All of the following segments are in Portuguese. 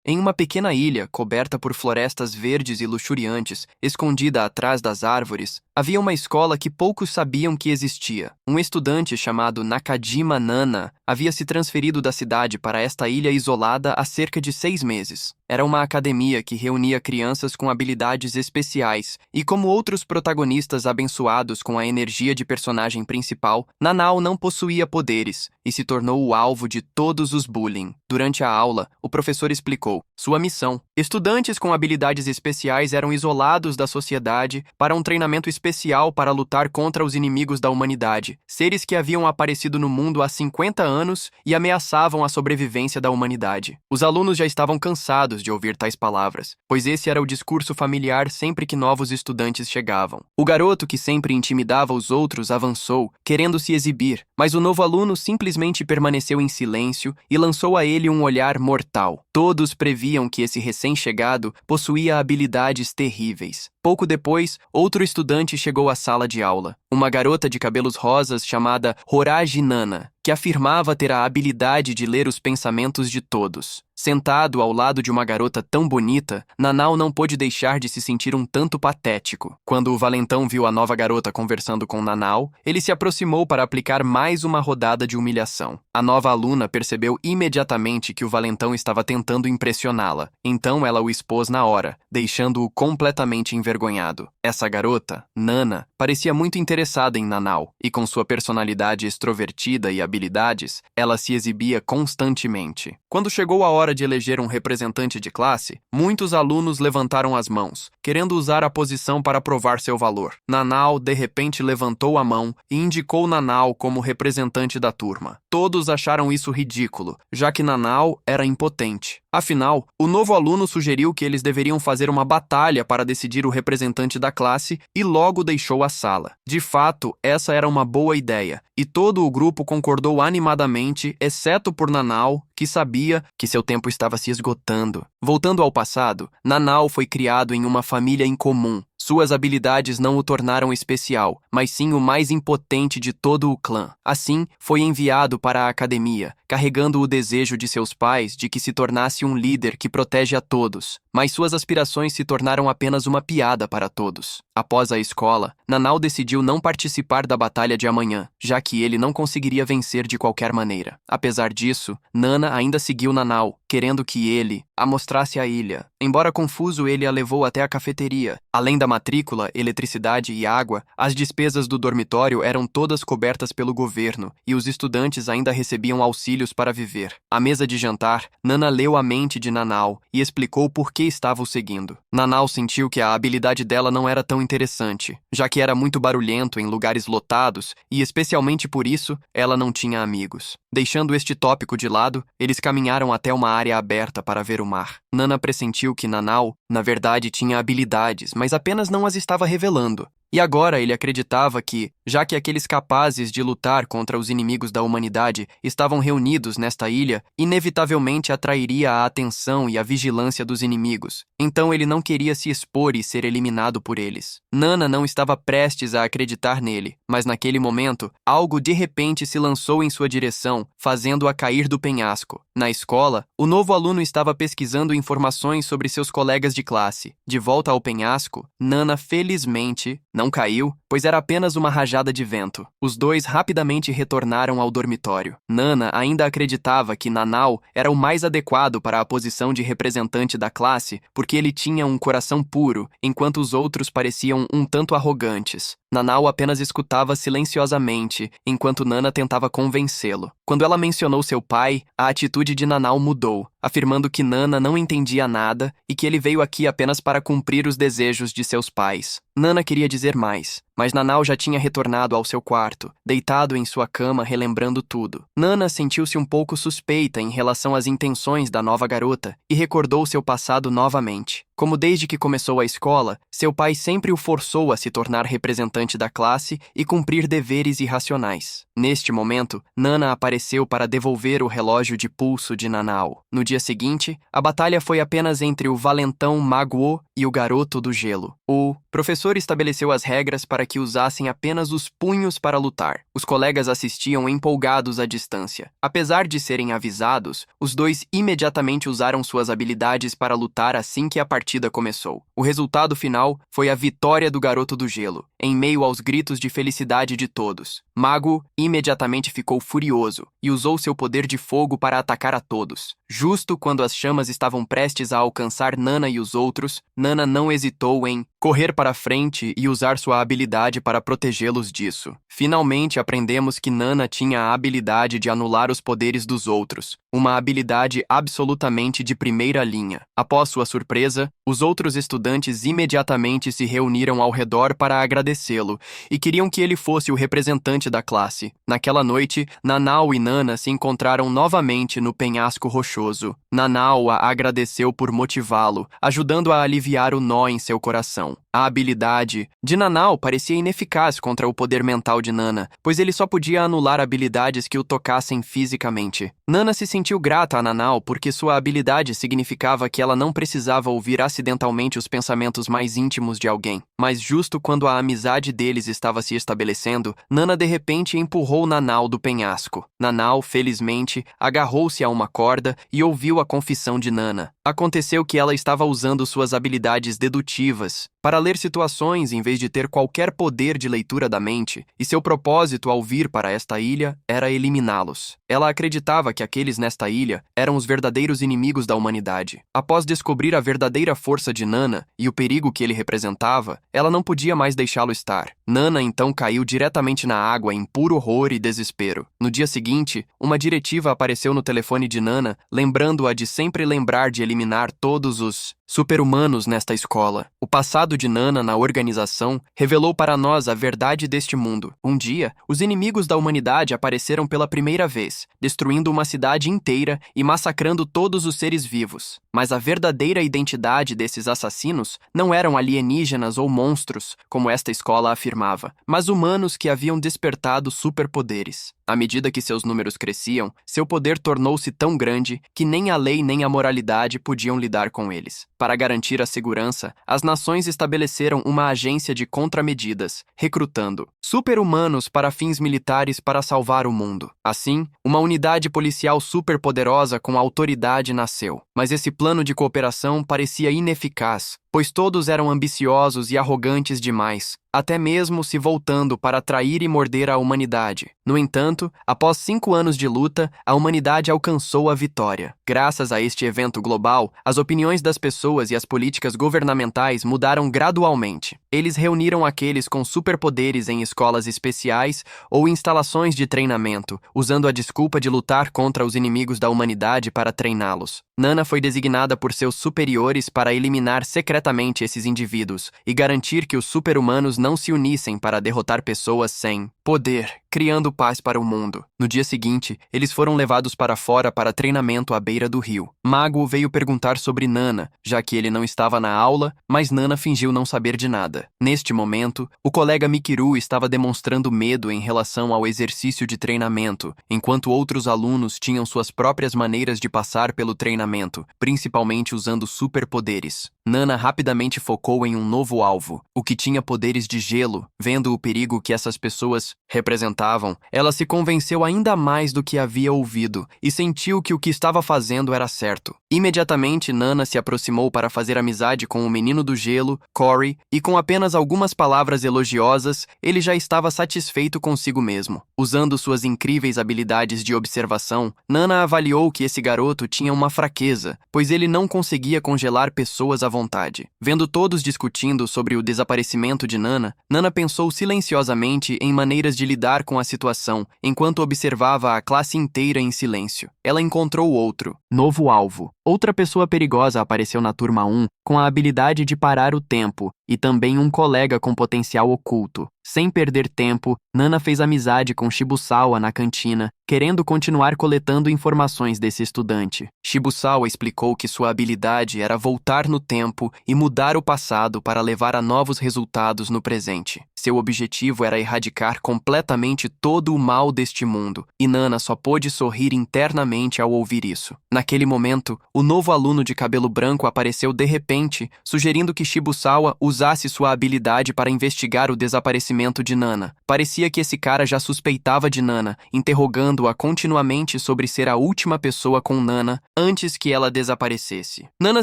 Em uma pequena ilha, coberta por florestas verdes e luxuriantes, escondida atrás das árvores, havia uma escola que poucos sabiam que existia. Um estudante chamado Nakajima Nana havia se transferido da cidade para esta ilha isolada há cerca de 6 meses. Era uma academia que reunia crianças com habilidades especiais, e como outros protagonistas abençoados com a energia de personagem principal, Nanao não possuía poderes e se tornou o alvo de todos os bullying. Durante a aula, o professor explicou sua missão. Estudantes com habilidades especiais eram isolados da sociedade para um treinamento especial para lutar contra os inimigos da humanidade, seres que haviam aparecido no mundo há 50 anos e ameaçavam a sobrevivência da humanidade. Os alunos já estavam cansados de ouvir tais palavras, pois esse era o discurso familiar sempre que novos estudantes chegavam. O garoto que sempre intimidava os outros avançou, querendo se exibir, mas o novo aluno simplesmente permaneceu em silêncio e lançou a ele um olhar mortal. Todos previam que esse recém-chegado possuía habilidades terríveis. Pouco depois, outro estudante chegou à sala de aula. Uma garota de cabelos rosas chamada Horaji Nana, que afirmava ter a habilidade de ler os pensamentos de todos. Sentado ao lado de uma garota tão bonita, Nanao não pôde deixar de se sentir um tanto patético. Quando o valentão viu a nova garota conversando com Nanao, ele se aproximou para aplicar mais uma rodada de humilhação. A nova aluna percebeu imediatamente que o valentão estava tentando impressioná-la, então ela o expôs na hora, deixando-o completamente envergonhado. Essa garota, Nana, parecia muito interessada em Nanao, e com sua personalidade extrovertida e habilidades, ela se exibia constantemente. Quando chegou a hora de eleger um representante de classe, muitos alunos levantaram as mãos, querendo usar a posição para provar seu valor. Nanao, de repente, levantou a mão e indicou Nanao como representante da turma. Todos acharam isso ridículo, já que Nanao era impotente. Afinal, o novo aluno sugeriu que eles deveriam fazer uma batalha para decidir o representante da classe e logo deixou a sala. De fato, essa era uma boa ideia, e todo o grupo concordou animadamente, exceto por Nanao, que sabia que seu tempo estava se esgotando. Voltando ao passado, Nanao foi criado em uma família incomum. Suas habilidades não o tornaram especial, mas sim o mais impotente de todo o clã. Assim, foi enviado para a academia, carregando o desejo de seus pais de que se tornasse um líder que protege a todos. Mas suas aspirações se tornaram apenas uma piada para todos. Após a escola, Nanao decidiu não participar da batalha de amanhã, já que ele não conseguiria vencer de qualquer maneira. Apesar disso, Nana ainda seguiu Nanao, querendo que ele a mostrasse a ilha. Embora confuso, ele a levou até a cafeteria. Além da matrícula, eletricidade e água, as despesas do dormitório eram todas cobertas pelo governo, e os estudantes ainda recebiam auxílios para viver. À mesa de jantar, Nana leu a mente de Nanao e explicou por que estava o seguindo. Nanao sentiu que a habilidade dela não era tão interessante, já que era muito barulhento em lugares lotados e, especialmente por isso, ela não tinha amigos. Deixando este tópico de lado, eles caminharam até uma área aberta para ver o mar. Nana pressentiu que Nanao, na verdade, tinha habilidades, mas apenas não as estava revelando. E agora ele acreditava que, já que aqueles capazes de lutar contra os inimigos da humanidade estavam reunidos nesta ilha, inevitavelmente atrairia a atenção e a vigilância dos inimigos. Então ele não queria se expor e ser eliminado por eles. Nana não estava prestes a acreditar nele, mas naquele momento, algo de repente se lançou em sua direção, fazendo-a cair do penhasco. Na escola, o novo aluno estava pesquisando informações sobre seus colegas de classe. De volta ao penhasco, Nana felizmente não caiu, pois era apenas uma rajada de vento. Os dois rapidamente retornaram ao dormitório. Nana ainda acreditava que Nanao era o mais adequado para a posição de representante da classe porque ele tinha um coração puro, enquanto os outros pareciam um tanto arrogantes. Nanao apenas escutava silenciosamente, enquanto Nana tentava convencê-lo. Quando ela mencionou seu pai, a atitude de Nanao mudou, afirmando que Nana não entendia nada e que ele veio aqui apenas para cumprir os desejos de seus pais. Nana queria dizer mais, mas Nanao já tinha retornado ao seu quarto, deitado em sua cama relembrando tudo. Nana sentiu-se um pouco suspeita em relação às intenções da nova garota e recordou seu passado novamente. como desde que começou a escola, seu pai sempre o forçou a se tornar representante da classe e cumprir deveres irracionais. Neste momento, Nana apareceu para devolver o relógio de pulso de Nanao. No dia seguinte, a batalha foi apenas entre o valentão Maguo e o garoto do gelo. O professor estabeleceu as regras para que usassem apenas os punhos para lutar. Os colegas assistiam empolgados à distância. Apesar de serem avisados, os dois imediatamente usaram suas habilidades para lutar assim que a partida começou. O resultado final foi a vitória do garoto do gelo, em meio aos gritos de felicidade de todos. Mago imediatamente ficou furioso e usou seu poder de fogo para atacar a todos. Justo quando as chamas estavam prestes a alcançar Nana e os outros, Nana não hesitou em correr para frente e usar sua habilidade para protegê-los disso. Finalmente aprendemos que Nana tinha a habilidade de anular os poderes dos outros, uma habilidade absolutamente de primeira linha. Após sua surpresa, os outros estudantes imediatamente se reuniram ao redor para agradecê-lo e queriam que ele fosse o representante da classe. Naquela noite, Nanao e Nana se encontraram novamente no penhasco rochoso. Nanao a agradeceu por motivá-lo, ajudando a aliviar o nó em seu coração. A habilidade de Nanao parecia ineficaz contra o poder mental de Nana, pois ele só podia anular habilidades que o tocassem fisicamente. Nana se sentiu grata a Nanao porque sua habilidade significava que ela não precisava ouvir acidentalmente os pensamentos mais íntimos de alguém. Mas justo quando a amizade deles estava se estabelecendo, Nana de repente empurrou Nanao do penhasco. Nanao, felizmente, agarrou-se a uma corda e ouviu a confissão de Nana. Aconteceu que ela estava usando suas habilidades dedutivas para ler situações em vez de ter qualquer poder de leitura da mente, e seu propósito ao vir para esta ilha era eliminá-los. Ela acreditava que aqueles nesta ilha eram os verdadeiros inimigos da humanidade. Após descobrir a verdadeira força de Nana e o perigo que ele representava, ela não podia mais deixá-lo estar. Nana então caiu diretamente na água em puro horror e desespero. No dia seguinte, uma diretiva apareceu no telefone de Nana, lembrando-a de sempre lembrar de eliminar todos os super-humanos nesta escola. O passado de Nana na organização revelou para nós a verdade deste mundo. Um dia, os inimigos da humanidade apareceram pela primeira vez, destruindo uma cidade inteira e massacrando todos os seres vivos. Mas a verdadeira identidade desses assassinos não eram alienígenas ou monstros, como esta escola afirmava, mas humanos que haviam despertado superpoderes. À medida que seus números cresciam, seu poder tornou-se tão grande que nem a lei nem a moralidade podiam lidar com eles. Para garantir a segurança, as nações estabeleceram uma agência de contramedidas, recrutando super-humanos para fins militares para salvar o mundo. Assim, uma unidade policial superpoderosa com autoridade nasceu. Mas esse plano de cooperação parecia ineficaz, pois todos eram ambiciosos e arrogantes demais, até mesmo se voltando para atrair e morder a humanidade. No entanto, após 5 anos de luta, a humanidade alcançou a vitória. Graças a este evento global, as opiniões das pessoas e as políticas governamentais mudaram gradualmente. Eles reuniram aqueles com superpoderes em escolas especiais ou instalações de treinamento, usando a desculpa de lutar contra os inimigos da humanidade para treiná-los. Nana foi designada por seus superiores para eliminar secretamente esses indivíduos e garantir que os super-humanos não se unissem para derrotar pessoas sem poder, criando paz para o mundo. No dia seguinte, eles foram levados para fora para treinamento à beira do rio. Mago veio perguntar sobre Nana, já que ele não estava na aula, mas Nana fingiu não saber de nada. Neste momento, o colega Mikiru estava demonstrando medo em relação ao exercício de treinamento, enquanto outros alunos tinham suas próprias maneiras de passar pelo treinamento, principalmente usando superpoderes. Nana rapidamente focou em um novo alvo, o que tinha poderes de gelo. Vendo o perigo que essas pessoas representavam, ela se convenceu ainda mais do que havia ouvido e sentiu que o que estava fazendo era certo. Imediatamente, Nana se aproximou para fazer amizade com o menino do gelo, Corey, e com apenas algumas palavras elogiosas, ele já estava satisfeito consigo mesmo. Usando suas incríveis habilidades de observação, Nana avaliou que esse garoto tinha uma fraqueza, pois ele não conseguia congelar pessoas à vontade. Vendo todos discutindo sobre o desaparecimento de Nana, Nana pensou silenciosamente em maneiras de lidar com a situação, enquanto observava a classe inteira em silêncio. Ela encontrou outro, novo alvo. Outra pessoa perigosa apareceu na turma 1 com a habilidade de parar o tempo e também um colega com potencial oculto. Sem perder tempo, Nana fez amizade com Shibusawa na cantina, querendo continuar coletando informações desse estudante. Shibusawa explicou que sua habilidade era voltar no tempo e mudar o passado para levar a novos resultados no presente. Seu objetivo era erradicar completamente todo o mal deste mundo, e Nana só pôde sorrir internamente ao ouvir isso. Naquele momento, o novo aluno de cabelo branco apareceu de repente, sugerindo que Shibusawa usasse sua habilidade para investigar o desaparecimento de Nana. Parecia que esse cara já suspeitava de Nana, interrogando-a continuamente sobre ser a última pessoa com Nana antes que ela desaparecesse. Nana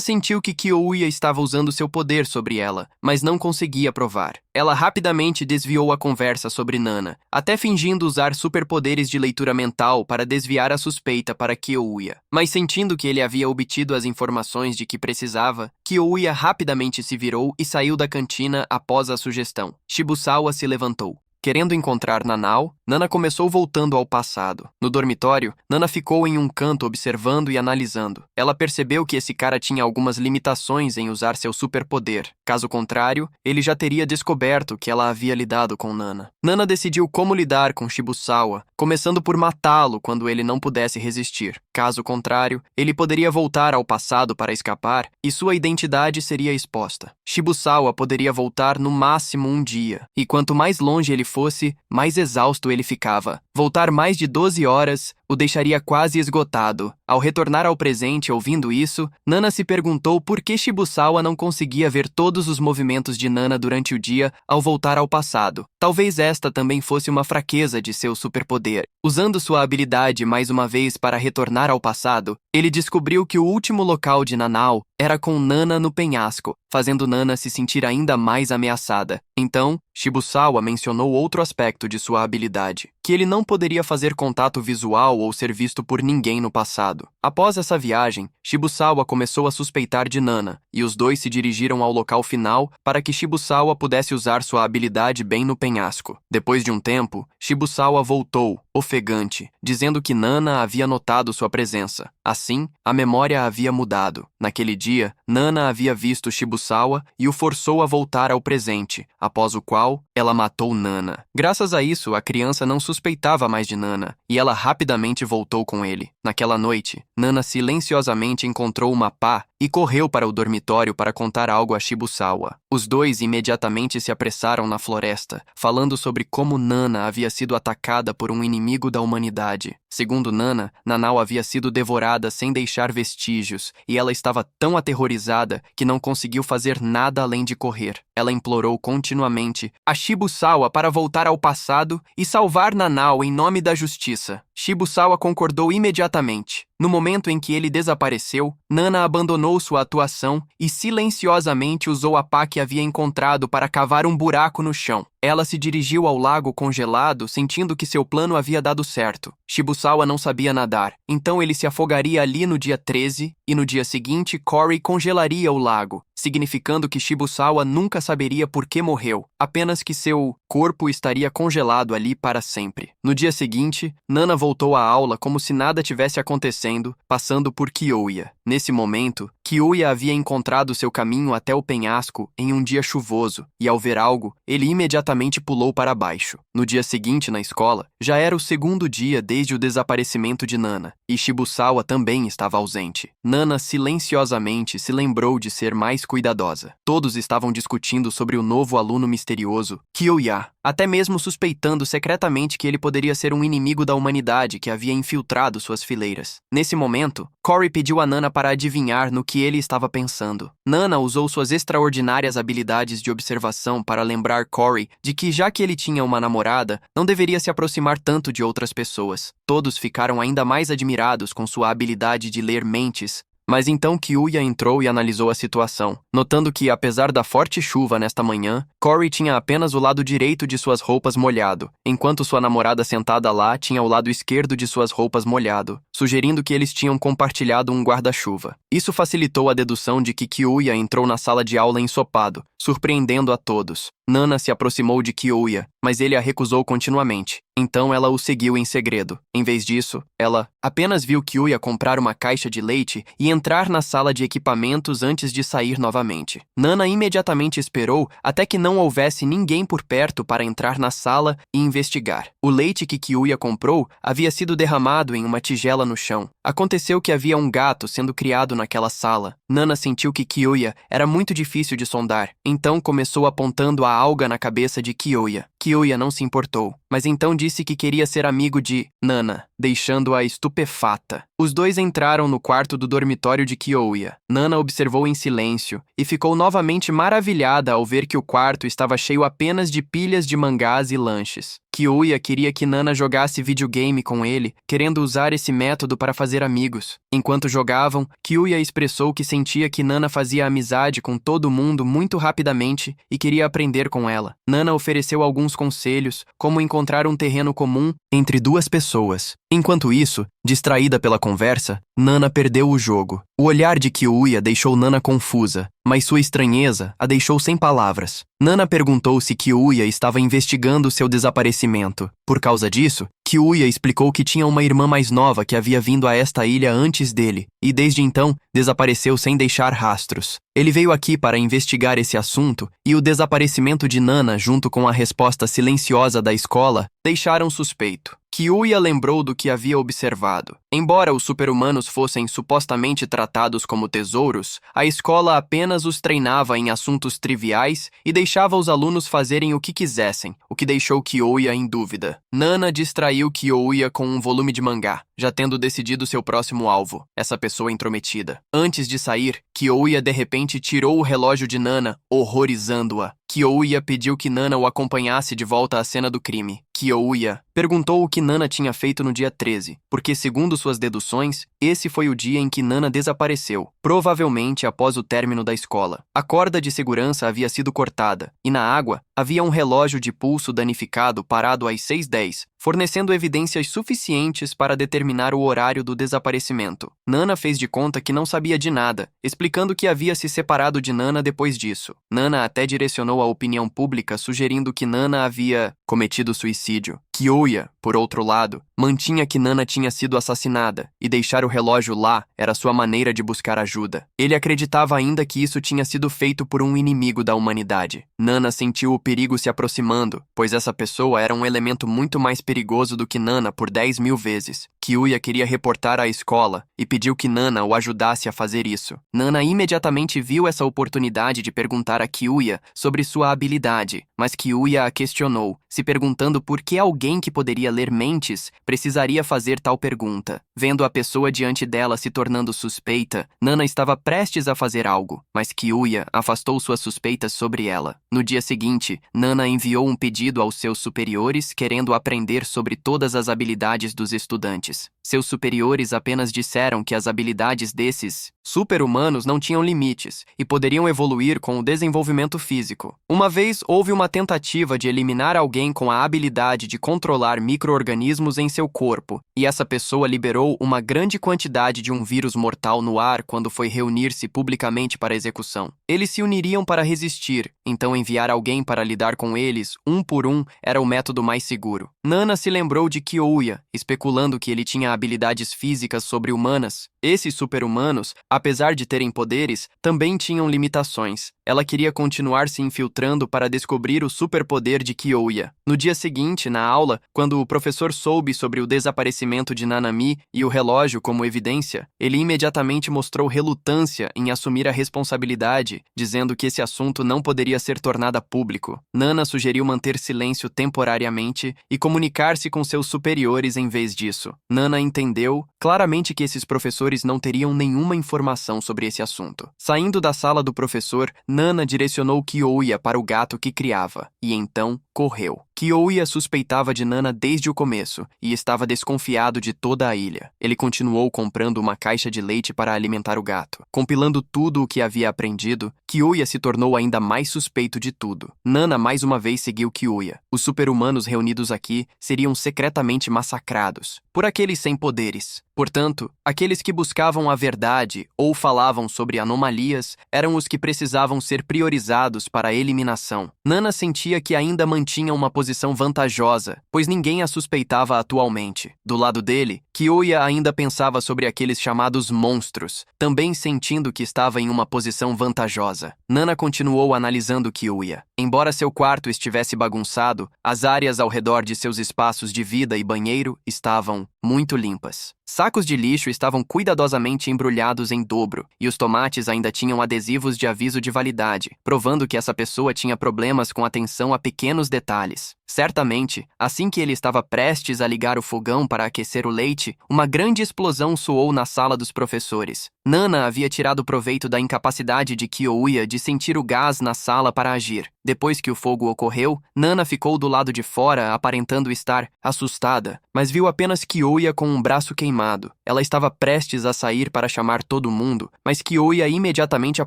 sentiu que Kyoya estava usando seu poder sobre ela, mas não conseguia provar. Ela rapidamente desviou a conversa sobre Nana, até fingindo usar superpoderes de leitura mental para desviar a suspeita para Kyoya. Mas sentindo que ele havia obtido as informações de que precisava, Kyoya rapidamente se virou e saiu da cantina após a sugestão. Shibusawa se levantou. Querendo encontrar Nanao, Nana começou voltando ao passado. No dormitório, Nana ficou em um canto observando e analisando. Ela percebeu que esse cara tinha algumas limitações em usar seu superpoder. Caso contrário, ele já teria descoberto que ela havia lidado com Nana. Nana decidiu como lidar com Shibusawa, começando por matá-lo quando ele não pudesse resistir. Caso contrário, ele poderia voltar ao passado para escapar e sua identidade seria exposta. Shibusawa poderia voltar no máximo um dia, e quanto mais longe ele fosse, mais exausto ele ficava. Voltar mais de 12 horas o deixaria quase esgotado. Ao retornar ao presente ouvindo isso, Nana se perguntou por que Shibusawa não conseguia ver todos os movimentos de Nana durante o dia ao voltar ao passado. Talvez esta também fosse uma fraqueza de seu superpoder. Usando sua habilidade mais uma vez para retornar ao passado, ele descobriu que o último local de Nanao era com Nana no penhasco, fazendo Nana se sentir ainda mais ameaçada. Então, Shibusawa mencionou outro aspecto de sua habilidade, que ele não poderia fazer contato visual ou ser visto por ninguém no passado. Após essa viagem, Shibusawa começou a suspeitar de Nana, e os dois se dirigiram ao local final para que Shibusawa pudesse usar sua habilidade bem no penhasco. Depois de um tempo, Shibusawa voltou, ofegante, dizendo que Nana havia notado sua presença. Assim, a memória havia mudado. Naquele dia, Nana havia visto Shibusawa e o forçou a voltar ao presente, após o qual ela matou Nana. Graças a isso, a criança não suspeitava mais de Nana, e ela rapidamente voltou com ele. Naquela noite, Nana silenciosamente encontrou uma pá e correu para o dormitório para contar algo a Shibusawa. Os dois imediatamente se apressaram na floresta, falando sobre como Nana havia sido atacada por um inimigo da humanidade. Segundo Nana, Nanao havia sido devorada sem deixar vestígios, e ela estava tão aterrorizada que não conseguiu fazer nada além de correr. Ela implorou continuamente a Shibusawa para voltar ao passado e salvar Nanao em nome da justiça. Shibusawa concordou imediatamente. No momento em que ele desapareceu, Nana abandonou sua atuação e silenciosamente usou a pá que havia encontrado para cavar um buraco no chão. Ela se dirigiu ao lago congelado, sentindo que seu plano havia dado certo. Shibusawa não sabia nadar, então ele se afogaria ali no dia 13, e no dia seguinte Cory congelaria o lago, significando que Shibusawa nunca saberia por que morreu, apenas que seu corpo estaria congelado ali para sempre. No dia seguinte, Nana voltou à aula como se nada tivesse acontecendo, passando por Kyoya. Nesse momento, Kyoya havia encontrado seu caminho até o penhasco em um dia chuvoso, e ao ver algo, ele imediatamente pulou para baixo. No dia seguinte na escola, já era o segundo dia desde o desaparecimento de Nana, e Shibusawa também estava ausente. Nana silenciosamente se lembrou de ser mais cuidadosa. Todos estavam discutindo sobre o novo aluno misterioso, Kyoya, até mesmo suspeitando secretamente que ele poderia ser um inimigo da humanidade que havia infiltrado suas fileiras. Nesse momento, Cory pediu a Nana para adivinhar no que ele estava pensando. Nana usou suas extraordinárias habilidades de observação para lembrar Cory de que, já que ele tinha uma namorada, não deveria se aproximar tanto de outras pessoas. Todos ficaram ainda mais admirados com sua habilidade de ler mentes. Mas então Kyoya entrou e analisou a situação, notando que, apesar da forte chuva nesta manhã, Cory tinha apenas o lado direito de suas roupas molhado, enquanto sua namorada sentada lá tinha o lado esquerdo de suas roupas molhado, sugerindo que eles tinham compartilhado um guarda-chuva. Isso facilitou a dedução de que Kyoya entrou na sala de aula ensopado, surpreendendo a todos. Nana se aproximou de Kyoya, mas ele a recusou continuamente. Então ela o seguiu em segredo. Em vez disso, ela apenas viu Kyoya comprar uma caixa de leite e entrar na sala de equipamentos antes de sair novamente. Nana imediatamente esperou até que não houvesse ninguém por perto para entrar na sala e investigar. O leite que Kyoya comprou havia sido derramado em uma tigela no chão. Aconteceu que havia um gato sendo criado naquela sala. Nana sentiu que Kyoya era muito difícil de sondar, então começou apontando a alga na cabeça de Kyoya. Kyoya não se importou, mas então disse que queria ser amigo de Nana, deixando-a estupefata. Os dois entraram no quarto do dormitório de Kyoya. Nana observou em silêncio e ficou novamente maravilhada ao ver que o quarto estava cheio apenas de pilhas de mangás e lanches. Kyoya queria que Nana jogasse videogame com ele, querendo usar esse método para fazer amigos. Enquanto jogavam, Kyoya expressou que sentia que Nana fazia amizade com todo mundo muito rapidamente e queria aprender com ela. Nana ofereceu alguns conselhos, como encontrar um terreno comum entre duas pessoas. Enquanto isso, distraída pela conversa, Nana perdeu o jogo. O olhar de Kyoya deixou Nana confusa, mas sua estranheza a deixou sem palavras. Nana perguntou se Kyoya estava investigando seu desaparecimento. Por causa disso, Kyoya explicou que tinha uma irmã mais nova que havia vindo a esta ilha antes dele, e desde então desapareceu sem deixar rastros. Ele veio aqui para investigar esse assunto, e o desaparecimento de Nana, junto com a resposta silenciosa da escola, deixaram suspeito. Kyoya lembrou do que havia observado. Embora os super-humanos fossem supostamente tratados como tesouros, a escola apenas os treinava em assuntos triviais e deixava os alunos fazerem o que quisessem, o que deixou Kyoya em dúvida. Nana distraiu Kyoya com um volume de mangá, já tendo decidido seu próximo alvo, essa pessoa intrometida. Antes de sair, Kyoya de repente tirou o relógio de Nana, horrorizando-a. Kyoya pediu que Nana o acompanhasse de volta à cena do crime. Kyoya perguntou o que Nana tinha feito no dia 13, porque, segundo suas deduções, esse foi o dia em que Nana desapareceu, provavelmente após o término da escola. A corda de segurança havia sido cortada, e na água havia um relógio de pulso danificado parado às 6h10, fornecendo evidências suficientes para determinar o horário do desaparecimento. Nana fez de conta que não sabia de nada, explicando que havia se separado de Nana depois disso. Nana até direcionou a opinião pública sugerindo que Nana havia cometido suicídio. Kyoya, por outro lado, mantinha que Nana tinha sido assassinada, e deixar o relógio lá era sua maneira de buscar ajuda. Ele acreditava ainda que isso tinha sido feito por um inimigo da humanidade. Nana sentiu o perigo se aproximando, pois essa pessoa era um elemento muito mais perigoso do que Nana por 10.000 vezes. Kyoya queria reportar à escola e pediu que Nana o ajudasse a fazer isso. Nana imediatamente viu essa oportunidade de perguntar a Kyoya sobre sua habilidade, mas Kyoya a questionou, se perguntando por que alguém que poderia ler mentes precisaria fazer tal pergunta. Vendo a pessoa diante dela se tornando suspeita, Nana estava prestes a fazer algo, mas Kyoya afastou suas suspeitas sobre ela. No dia seguinte, Nana enviou um pedido aos seus superiores querendo aprender sobre todas as habilidades dos estudantes. Seus superiores apenas disseram que as habilidades desses super-humanos não tinham limites e poderiam evoluir com o desenvolvimento físico. Uma vez houve uma tentativa de eliminar alguém com a habilidade de controlar micro-organismos em seu corpo, e essa pessoa liberou uma grande quantidade de um vírus mortal no ar quando foi reunir-se publicamente para execução. Eles se uniriam para resistir, então enviar alguém para lidar com eles, um por um, era o método mais seguro. Nana se lembrou de Kyoya, especulando que ele tinha habilidades físicas sobre-humanas. Esses super-humanos, apesar de terem poderes, também tinham limitações. Ela queria continuar se infiltrando para descobrir o superpoder de Kyoya. No dia seguinte, na aula, quando o professor soube sobre o desaparecimento de Nanami e o relógio como evidência, ele imediatamente mostrou relutância em assumir a responsabilidade, dizendo que esse assunto não poderia ser tornado público. Nana sugeriu manter silêncio temporariamente e comunicar-se com seus superiores em vez disso. Nana entendeu claramente que esses professores não teriam nenhuma informação sobre esse assunto. Saindo da sala do professor, Nana direcionou Kyoya para o gato que criava, e então correu. Kyoya suspeitava de Nana desde o começo e estava desconfiado de toda a ilha. Ele continuou comprando uma caixa de leite para alimentar o gato. Compilando tudo o que havia aprendido, Kyoya se tornou ainda mais suspeito de tudo. Nana mais uma vez seguiu Kyoya. Os super-humanos reunidos aqui seriam secretamente massacrados. por aqueles sem poderes. Portanto, aqueles que buscavam a verdade ou falavam sobre anomalias eram os que precisavam ser priorizados para a eliminação. Nana sentia que ainda mantinha uma posição vantajosa, pois ninguém a suspeitava atualmente. Do lado dele, Kyoya ainda pensava sobre aqueles chamados monstros, também sentindo que estava em uma posição vantajosa. Nana continuou analisando Kyoya. Embora seu quarto estivesse bagunçado, as áreas ao redor de seus espaços de vida e banheiro estavam muito limpas. Sacos de lixo estavam cuidadosamente embrulhados em dobro, e os tomates ainda tinham adesivos de aviso de validade, provando que essa pessoa tinha problemas com atenção a pequenos detalhes. Certamente, assim que ele estava prestes a ligar o fogão para aquecer o leite, uma grande explosão soou na sala dos professores. Nana havia tirado proveito da incapacidade de Kyoya de sentir o gás na sala para agir. Depois que o fogo ocorreu, Nana ficou do lado de fora, aparentando estar assustada, mas viu apenas Kyoya com um braço queimado. Ela estava prestes a sair para chamar todo mundo, mas Kyoya imediatamente a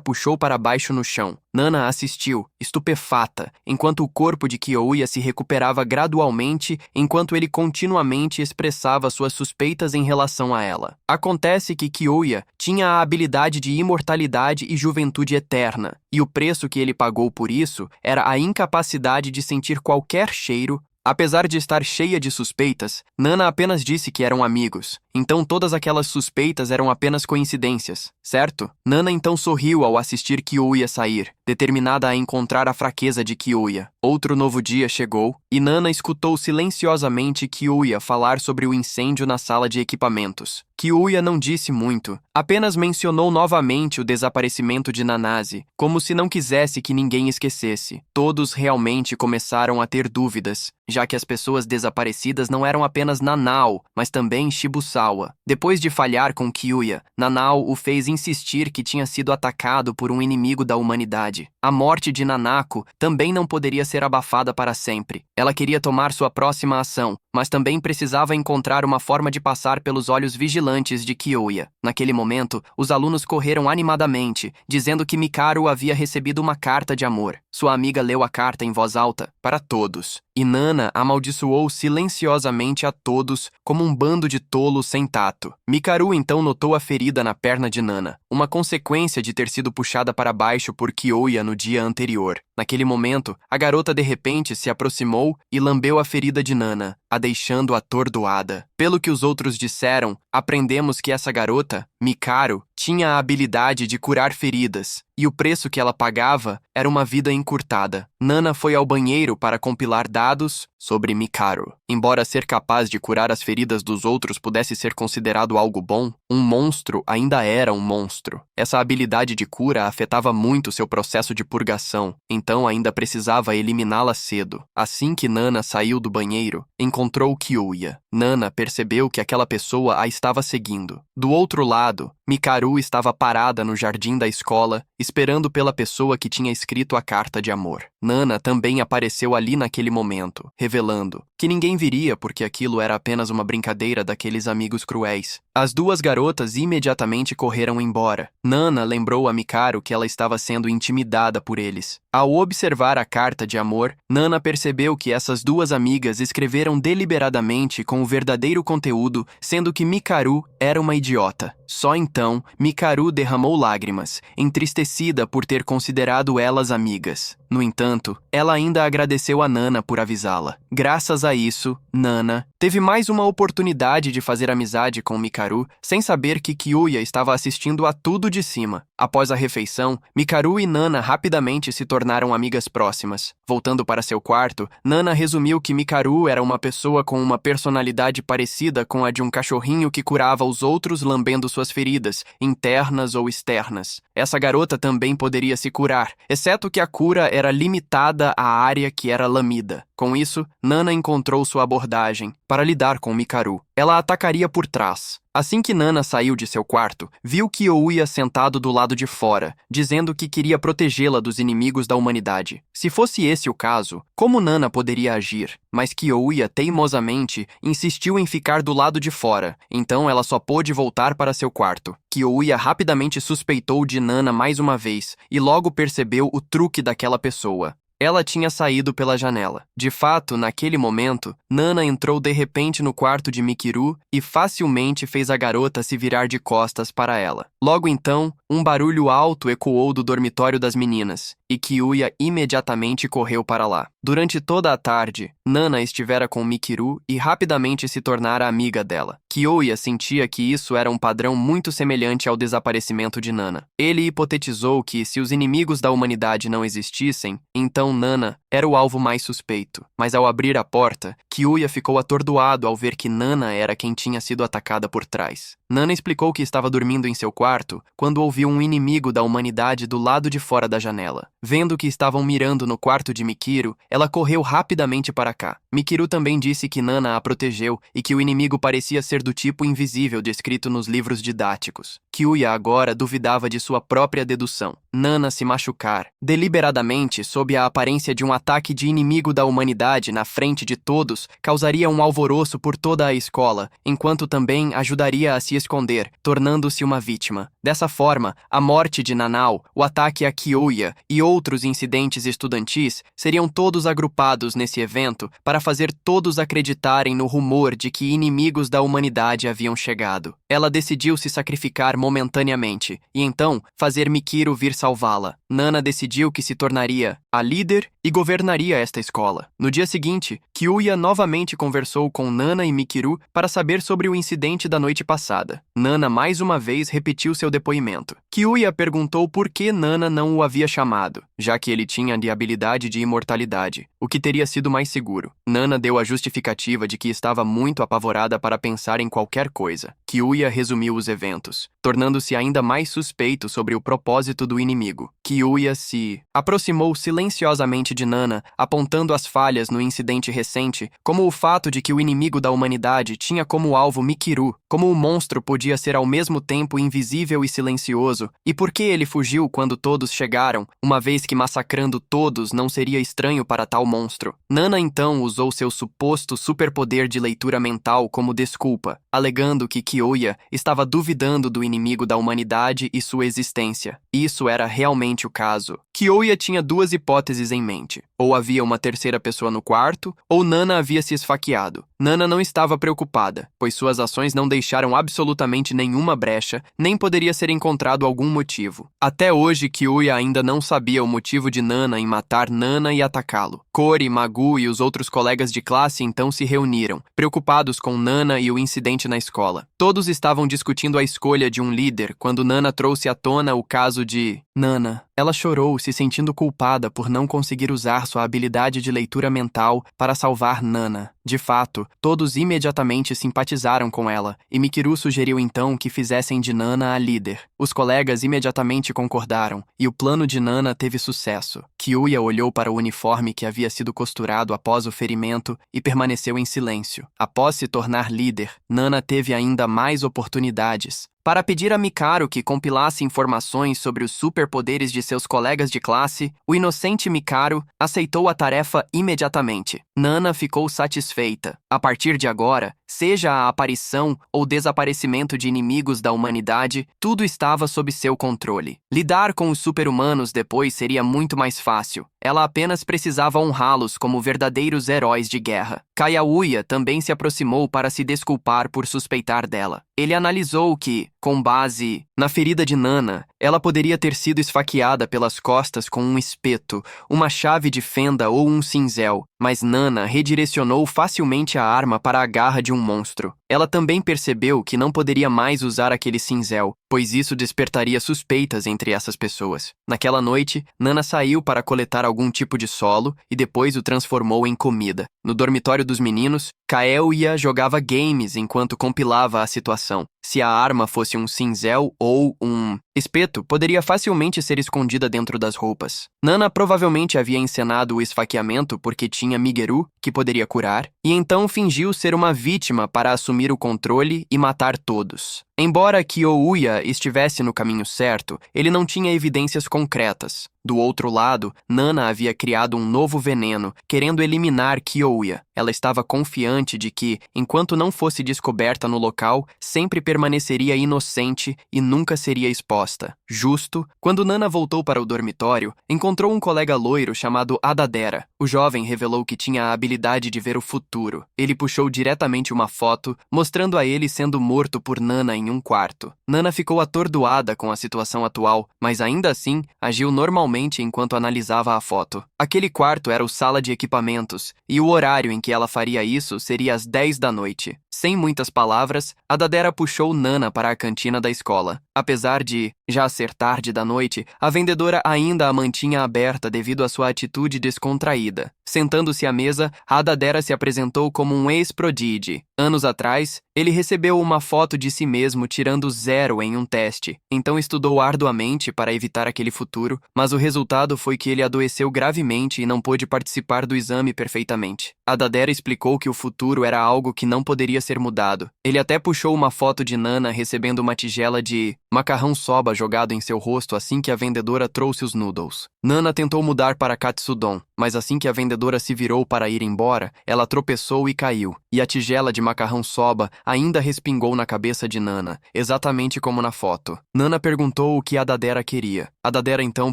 puxou para baixo no chão. Nana assistiu, estupefata, enquanto o corpo de Kyoya se recuperava gradualmente, enquanto ele continuamente expressava suas suspeitas em relação a ela. Acontece que Kyoya tinha a habilidade de imortalidade e juventude eterna, e o preço que ele pagou por isso era a incapacidade de sentir qualquer cheiro. Apesar de estar cheia de suspeitas, Nana apenas disse que eram amigos. Então todas aquelas suspeitas eram apenas coincidências, certo? Nana então sorriu ao assistir Kyoya sair, determinada a encontrar a fraqueza de Kyoya. Outro novo dia chegou, e Nana escutou silenciosamente Kyoya falar sobre o incêndio na sala de equipamentos. Kyoya não disse muito, apenas mencionou novamente o desaparecimento de Nanase, como se não quisesse que ninguém esquecesse. Todos realmente começaram a ter dúvidas, já que as pessoas desaparecidas não eram apenas Nanao, mas também Shibusawa. Depois de falhar com Kyoya, Nanao o fez insistir que tinha sido atacado por um inimigo da humanidade. A morte de Nanako também não poderia ser abafada para sempre. Ela queria tomar sua próxima ação, mas também precisava encontrar uma forma de passar pelos olhos vigilantes de Kyoya. Naquele momento, os alunos correram animadamente, dizendo que Mikaru havia recebido uma carta de amor. Sua amiga leu a carta em voz alta, para todos, e Nana amaldiçoou silenciosamente a todos como um bando de tolos sem tato. Mikaru então notou a ferida na perna de Nana, uma consequência de ter sido puxada para baixo por Kyoya no dia anterior. Naquele momento, a garota de repente se aproximou e lambeu a ferida de Nana, a deixando atordoada. Pelo que os outros disseram, aprendemos que essa garota, Mikaru, tinha a habilidade de curar feridas, e o preço que ela pagava era uma vida encurtada. Nana foi ao banheiro para compilar dados sobre Mikaru. Embora ser capaz de curar as feridas dos outros pudesse ser considerado algo bom, um monstro ainda era um monstro. Essa habilidade de cura afetava muito seu processo de purgação, então ainda precisava eliminá-la cedo. Assim que Nana saiu do banheiro, encontrou Kyoya. Nana percebeu que aquela pessoa a estava seguindo. Do outro lado, Mikaru estava parada no jardim da escola, esperando pela pessoa que tinha escrito a carta de amor. Nana também apareceu ali naquele momento, revelando que ninguém viria porque aquilo era apenas uma brincadeira daqueles amigos cruéis. As duas garotas imediatamente correram embora. Nana lembrou a Mikaru que ela estava sendo intimidada por eles. Ao observar a carta de amor, Nana percebeu que essas duas amigas escreveram deliberadamente com o verdadeiro conteúdo, sendo que Mikaru era uma idiota. Só então, Mikaru derramou lágrimas, entristecida por ter considerado elas amigas. No entanto, ela ainda agradeceu a Nana por avisá-la. Graças a isso, Nana teve mais uma oportunidade de fazer amizade com Mikaru, sem saber que Kyoya estava assistindo a tudo de cima. Após a refeição, Mikaru e Nana rapidamente se tornaram amigas próximas. Voltando para seu quarto, Nana resumiu que Mikaru era uma pessoa com uma personalidade parecida com a de um cachorrinho que curava os outros lambendo suas feridas, internas ou externas. Essa garota também poderia se curar, exceto que a cura era limitada à área que era lamida. Com isso, Nana encontrou sua abordagem para lidar com Mikaru. Ela atacaria por trás. Assim que Nana saiu de seu quarto, viu Kyoya sentado do lado de fora, dizendo que queria protegê-la dos inimigos da humanidade. Se fosse esse o caso, como Nana poderia agir? Mas Kyoya teimosamente insistiu em ficar do lado de fora, então ela só pôde voltar para seu quarto. Kyoya rapidamente suspeitou de Nana mais uma vez, e logo percebeu o truque daquela pessoa. Ela tinha saído pela janela. De fato, naquele momento, Nana entrou de repente no quarto de Mikiru e facilmente fez a garota se virar de costas para ela. Logo então, um barulho alto ecoou do dormitório das meninas, e Kiuya imediatamente correu para lá. Durante toda a tarde, Nana estivera com Mikiru e rapidamente se tornara amiga dela. Kiuya sentia que isso era um padrão muito semelhante ao desaparecimento de Nana. Ele hipotetizou que, se os inimigos da humanidade não existissem, então Nana era o alvo mais suspeito. Mas ao abrir a porta, Kiuya ficou atordoado ao ver que Nana era quem tinha sido atacada por trás. Nana explicou que estava dormindo em seu quarto quando ouviu um inimigo da humanidade do lado de fora da janela. Vendo que estavam mirando no quarto de Mikiru, ela correu rapidamente para cá. Mikiru também disse que Nana a protegeu e que o inimigo parecia ser do tipo invisível descrito nos livros didáticos. Kiuya agora duvidava de sua própria dedução. Nana se machucar, deliberadamente, sob a aparência de um ataque de inimigo da humanidade na frente de todos, causaria um alvoroço por toda a escola, enquanto também ajudaria a se esconder, tornando-se uma vítima. Dessa forma, a morte de Nanao, o ataque a Kiuya e outros incidentes estudantis seriam todos agrupados nesse evento para fazer todos acreditarem no rumor de que inimigos da humanidade haviam chegado. Ela decidiu se sacrificar momentaneamente e então fazer Mikiru vir salvá-la. Nana decidiu que se tornaria a líder e governaria esta escola. No dia seguinte, Kiuya novamente conversou com Nana e Mikiru para saber sobre o incidente da noite passada. Nana mais uma vez repetiu seu depoimento. Kiuya perguntou por que Nana não o havia chamado, já que ele tinha a habilidade de imortalidade, o que teria sido mais seguro. Nana deu a justificativa de que estava muito apavorada para pensar em qualquer coisa. Kiuya resumiu os eventos, tornando-se ainda mais suspeito sobre o propósito do inimigo. Kiuya se aproximou silenciosamente de Nana, apontando as falhas no incidente recente, como o fato de que o inimigo da humanidade tinha como alvo Mikiru, como o monstro podia ser ao mesmo tempo invisível e silencioso, e por que ele fugiu quando todos chegaram, uma vez que massacrando todos não seria estranho para tal monstro. Nana então usou seu suposto superpoder de leitura mental como desculpa, alegando que Kiuya estava duvidando do inimigo da humanidade e sua existência. Isso era realmente o caso. Kiuya tinha duas hipóteses em mente. Ou havia uma terceira pessoa no quarto, ou Nana havia se esfaqueado. Nana não estava preocupada, pois suas ações não deixaram absolutamente nenhuma brecha, nem poderia ser encontrado algum motivo. Até hoje, Kiuya ainda não sabia o motivo de Nana em matar Nana e atacá-lo. Kori, Magu e os outros colegas de classe então se reuniram, preocupados com Nana e o incidente na escola. Todos estavam discutindo a escolha de um líder quando Nana trouxe à tona o caso de Nana. Ela chorou, se sentindo culpada por não conseguir usar sua habilidade de leitura mental para salvar Nana. De fato, todos imediatamente simpatizaram com ela, e Mikiru sugeriu então que fizessem de Nana a líder. Os colegas imediatamente concordaram, e o plano de Nana teve sucesso. Kiuya olhou para o uniforme que havia sido costurado após o ferimento e permaneceu em silêncio. Após se tornar líder, Nana teve ainda mais oportunidades. Para pedir a Mikaro que compilasse informações sobre os superpoderes de seus colegas de classe, o inocente Mikaro aceitou a tarefa imediatamente. Nana ficou satisfeita. A partir de agora, seja a aparição ou desaparecimento de inimigos da humanidade, tudo estava sob seu controle. Lidar com os super-humanos depois seria muito mais fácil. Ela apenas precisava honrá-los como verdadeiros heróis de guerra. Kayauya também se aproximou para se desculpar por suspeitar dela. Ele analisou que, com base na ferida de Nana, ela poderia ter sido esfaqueada pelas costas com um espeto, uma chave de fenda ou um cinzel, mas Nana redirecionou facilmente a arma para a garra de um monstro. Ela também percebeu que não poderia mais usar aquele cinzel, pois isso despertaria suspeitas entre essas pessoas. Naquela noite, Nana saiu para coletar algum tipo de solo e depois o transformou em comida. No dormitório dos meninos, Kaeya jogava games enquanto compilava a situação. Se a arma fosse um cinzel ou um espeto, poderia facilmente ser escondida dentro das roupas. Nana provavelmente havia encenado o esfaqueamento porque tinha Migeru, que poderia curar, e então fingiu ser uma vítima para assumir o controle e matar todos. Embora Kiouya estivesse no caminho certo, ele não tinha evidências concretas. Do outro lado, Nana havia criado um novo veneno, querendo eliminar Kyoya. Ela estava confiante de que, enquanto não fosse descoberta no local, sempre permaneceria inocente e nunca seria exposta. Justo, quando Nana voltou para o dormitório, encontrou um colega loiro chamado Adadera. O jovem revelou que tinha a habilidade de ver o futuro. Ele puxou diretamente uma foto, mostrando a ele sendo morto por Nana em um quarto. Nana ficou atordoada com a situação atual, mas ainda assim, agiu normalmente enquanto analisava a foto. Aquele quarto era o sala de equipamentos, e o horário em que ela faria isso seria às 10 da noite. Sem muitas palavras, Adadera puxou Nana para a cantina da escola. Apesar de já ser tarde da noite, a vendedora ainda a mantinha aberta devido à sua atitude descontraída. Sentando-se à mesa, Adadera se apresentou como um ex-prodígio. Anos atrás, ele recebeu uma foto de si mesmo tirando 0 em um teste, então estudou arduamente para evitar aquele futuro, mas o resultado foi que ele adoeceu gravemente e não pôde participar do exame perfeitamente. Adadera explicou que o futuro era algo que não poderia ser mudado. Ele até puxou uma foto de Nana recebendo uma tigela de macarrão soba jogado em seu rosto assim que a vendedora trouxe os noodles. Nana tentou mudar para katsudon, mas assim que a vendedora se virou para ir embora, ela tropeçou e caiu, e a tigela de macarrão soba ainda respingou na cabeça de Nana, exatamente como na foto. Nana perguntou o que Adadera queria. Adadera então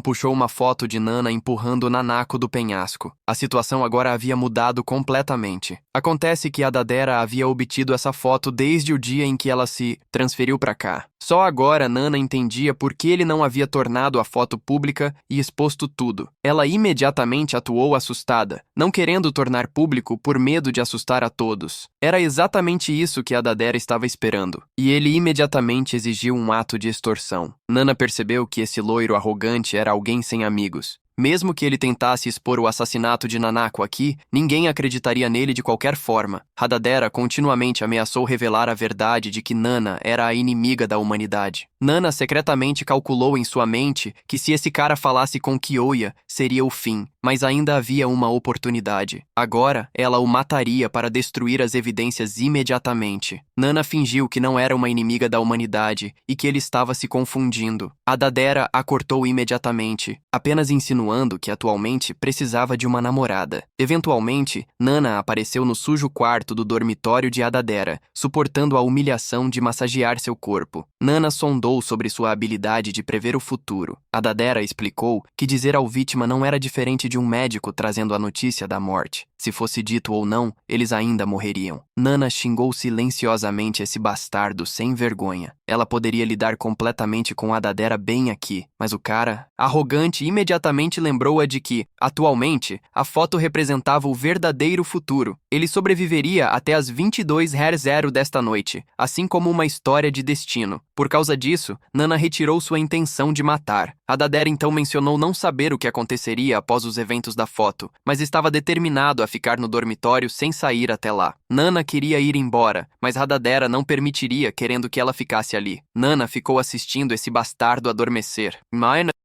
puxou uma foto de Nana empurrando Nanako do penhasco. A situação agora havia mudado completamente. Acontece que Adadera havia obtido essa foto desde o dia em que ela se transferiu para cá. Só agora Nana entendia por que ele não havia tornado a foto pública e exposto tudo. Ela imediatamente atuou assustada, não querendo tornar público por medo de assustar a todos. Era exatamente isso que Adadera estava esperando, e ele imediatamente exigiu um ato de extorsão. Nana percebeu que esse loiro arrogante era alguém sem amigos. Mesmo que ele tentasse expor o assassinato de Nanako aqui, ninguém acreditaria nele de qualquer forma. Adadera continuamente ameaçou revelar a verdade de que Nana era a inimiga da humanidade. Nana secretamente calculou em sua mente que se esse cara falasse com Kyoya, seria o fim, mas ainda havia uma oportunidade. Agora, ela o mataria para destruir as evidências imediatamente. Nana fingiu que não era uma inimiga da humanidade e que ele estava se confundindo. Adadera a cortou imediatamente, apenas insinuando que atualmente precisava de uma namorada. Eventualmente, Nana apareceu no sujo quarto do dormitório de Adadera, suportando a humilhação de massagear seu corpo. Nana sondou sobre sua habilidade de prever o futuro. Adadera explicou que dizer ao vítima não era diferente de um médico trazendo a notícia da morte. Se fosse dito ou não, eles ainda morreriam. Nana xingou silenciosamente esse bastardo sem vergonha. Ela poderia lidar completamente com Adadera bem aqui, mas o cara, arrogante, imediatamente lembrou-a de que, atualmente, a foto representava o verdadeiro futuro. Ele sobreviveria até as 22h00 desta noite, assim como uma história de destino. Por causa disso, Nana retirou sua intenção de matar. Adadera então mencionou não saber o que aconteceria após os eventos da foto, mas estava determinado a ficar no dormitório sem sair até lá. Nana queria ir embora, mas Adadera não permitiria, querendo que ela ficasse ali. Nana ficou assistindo esse bastardo adormecer.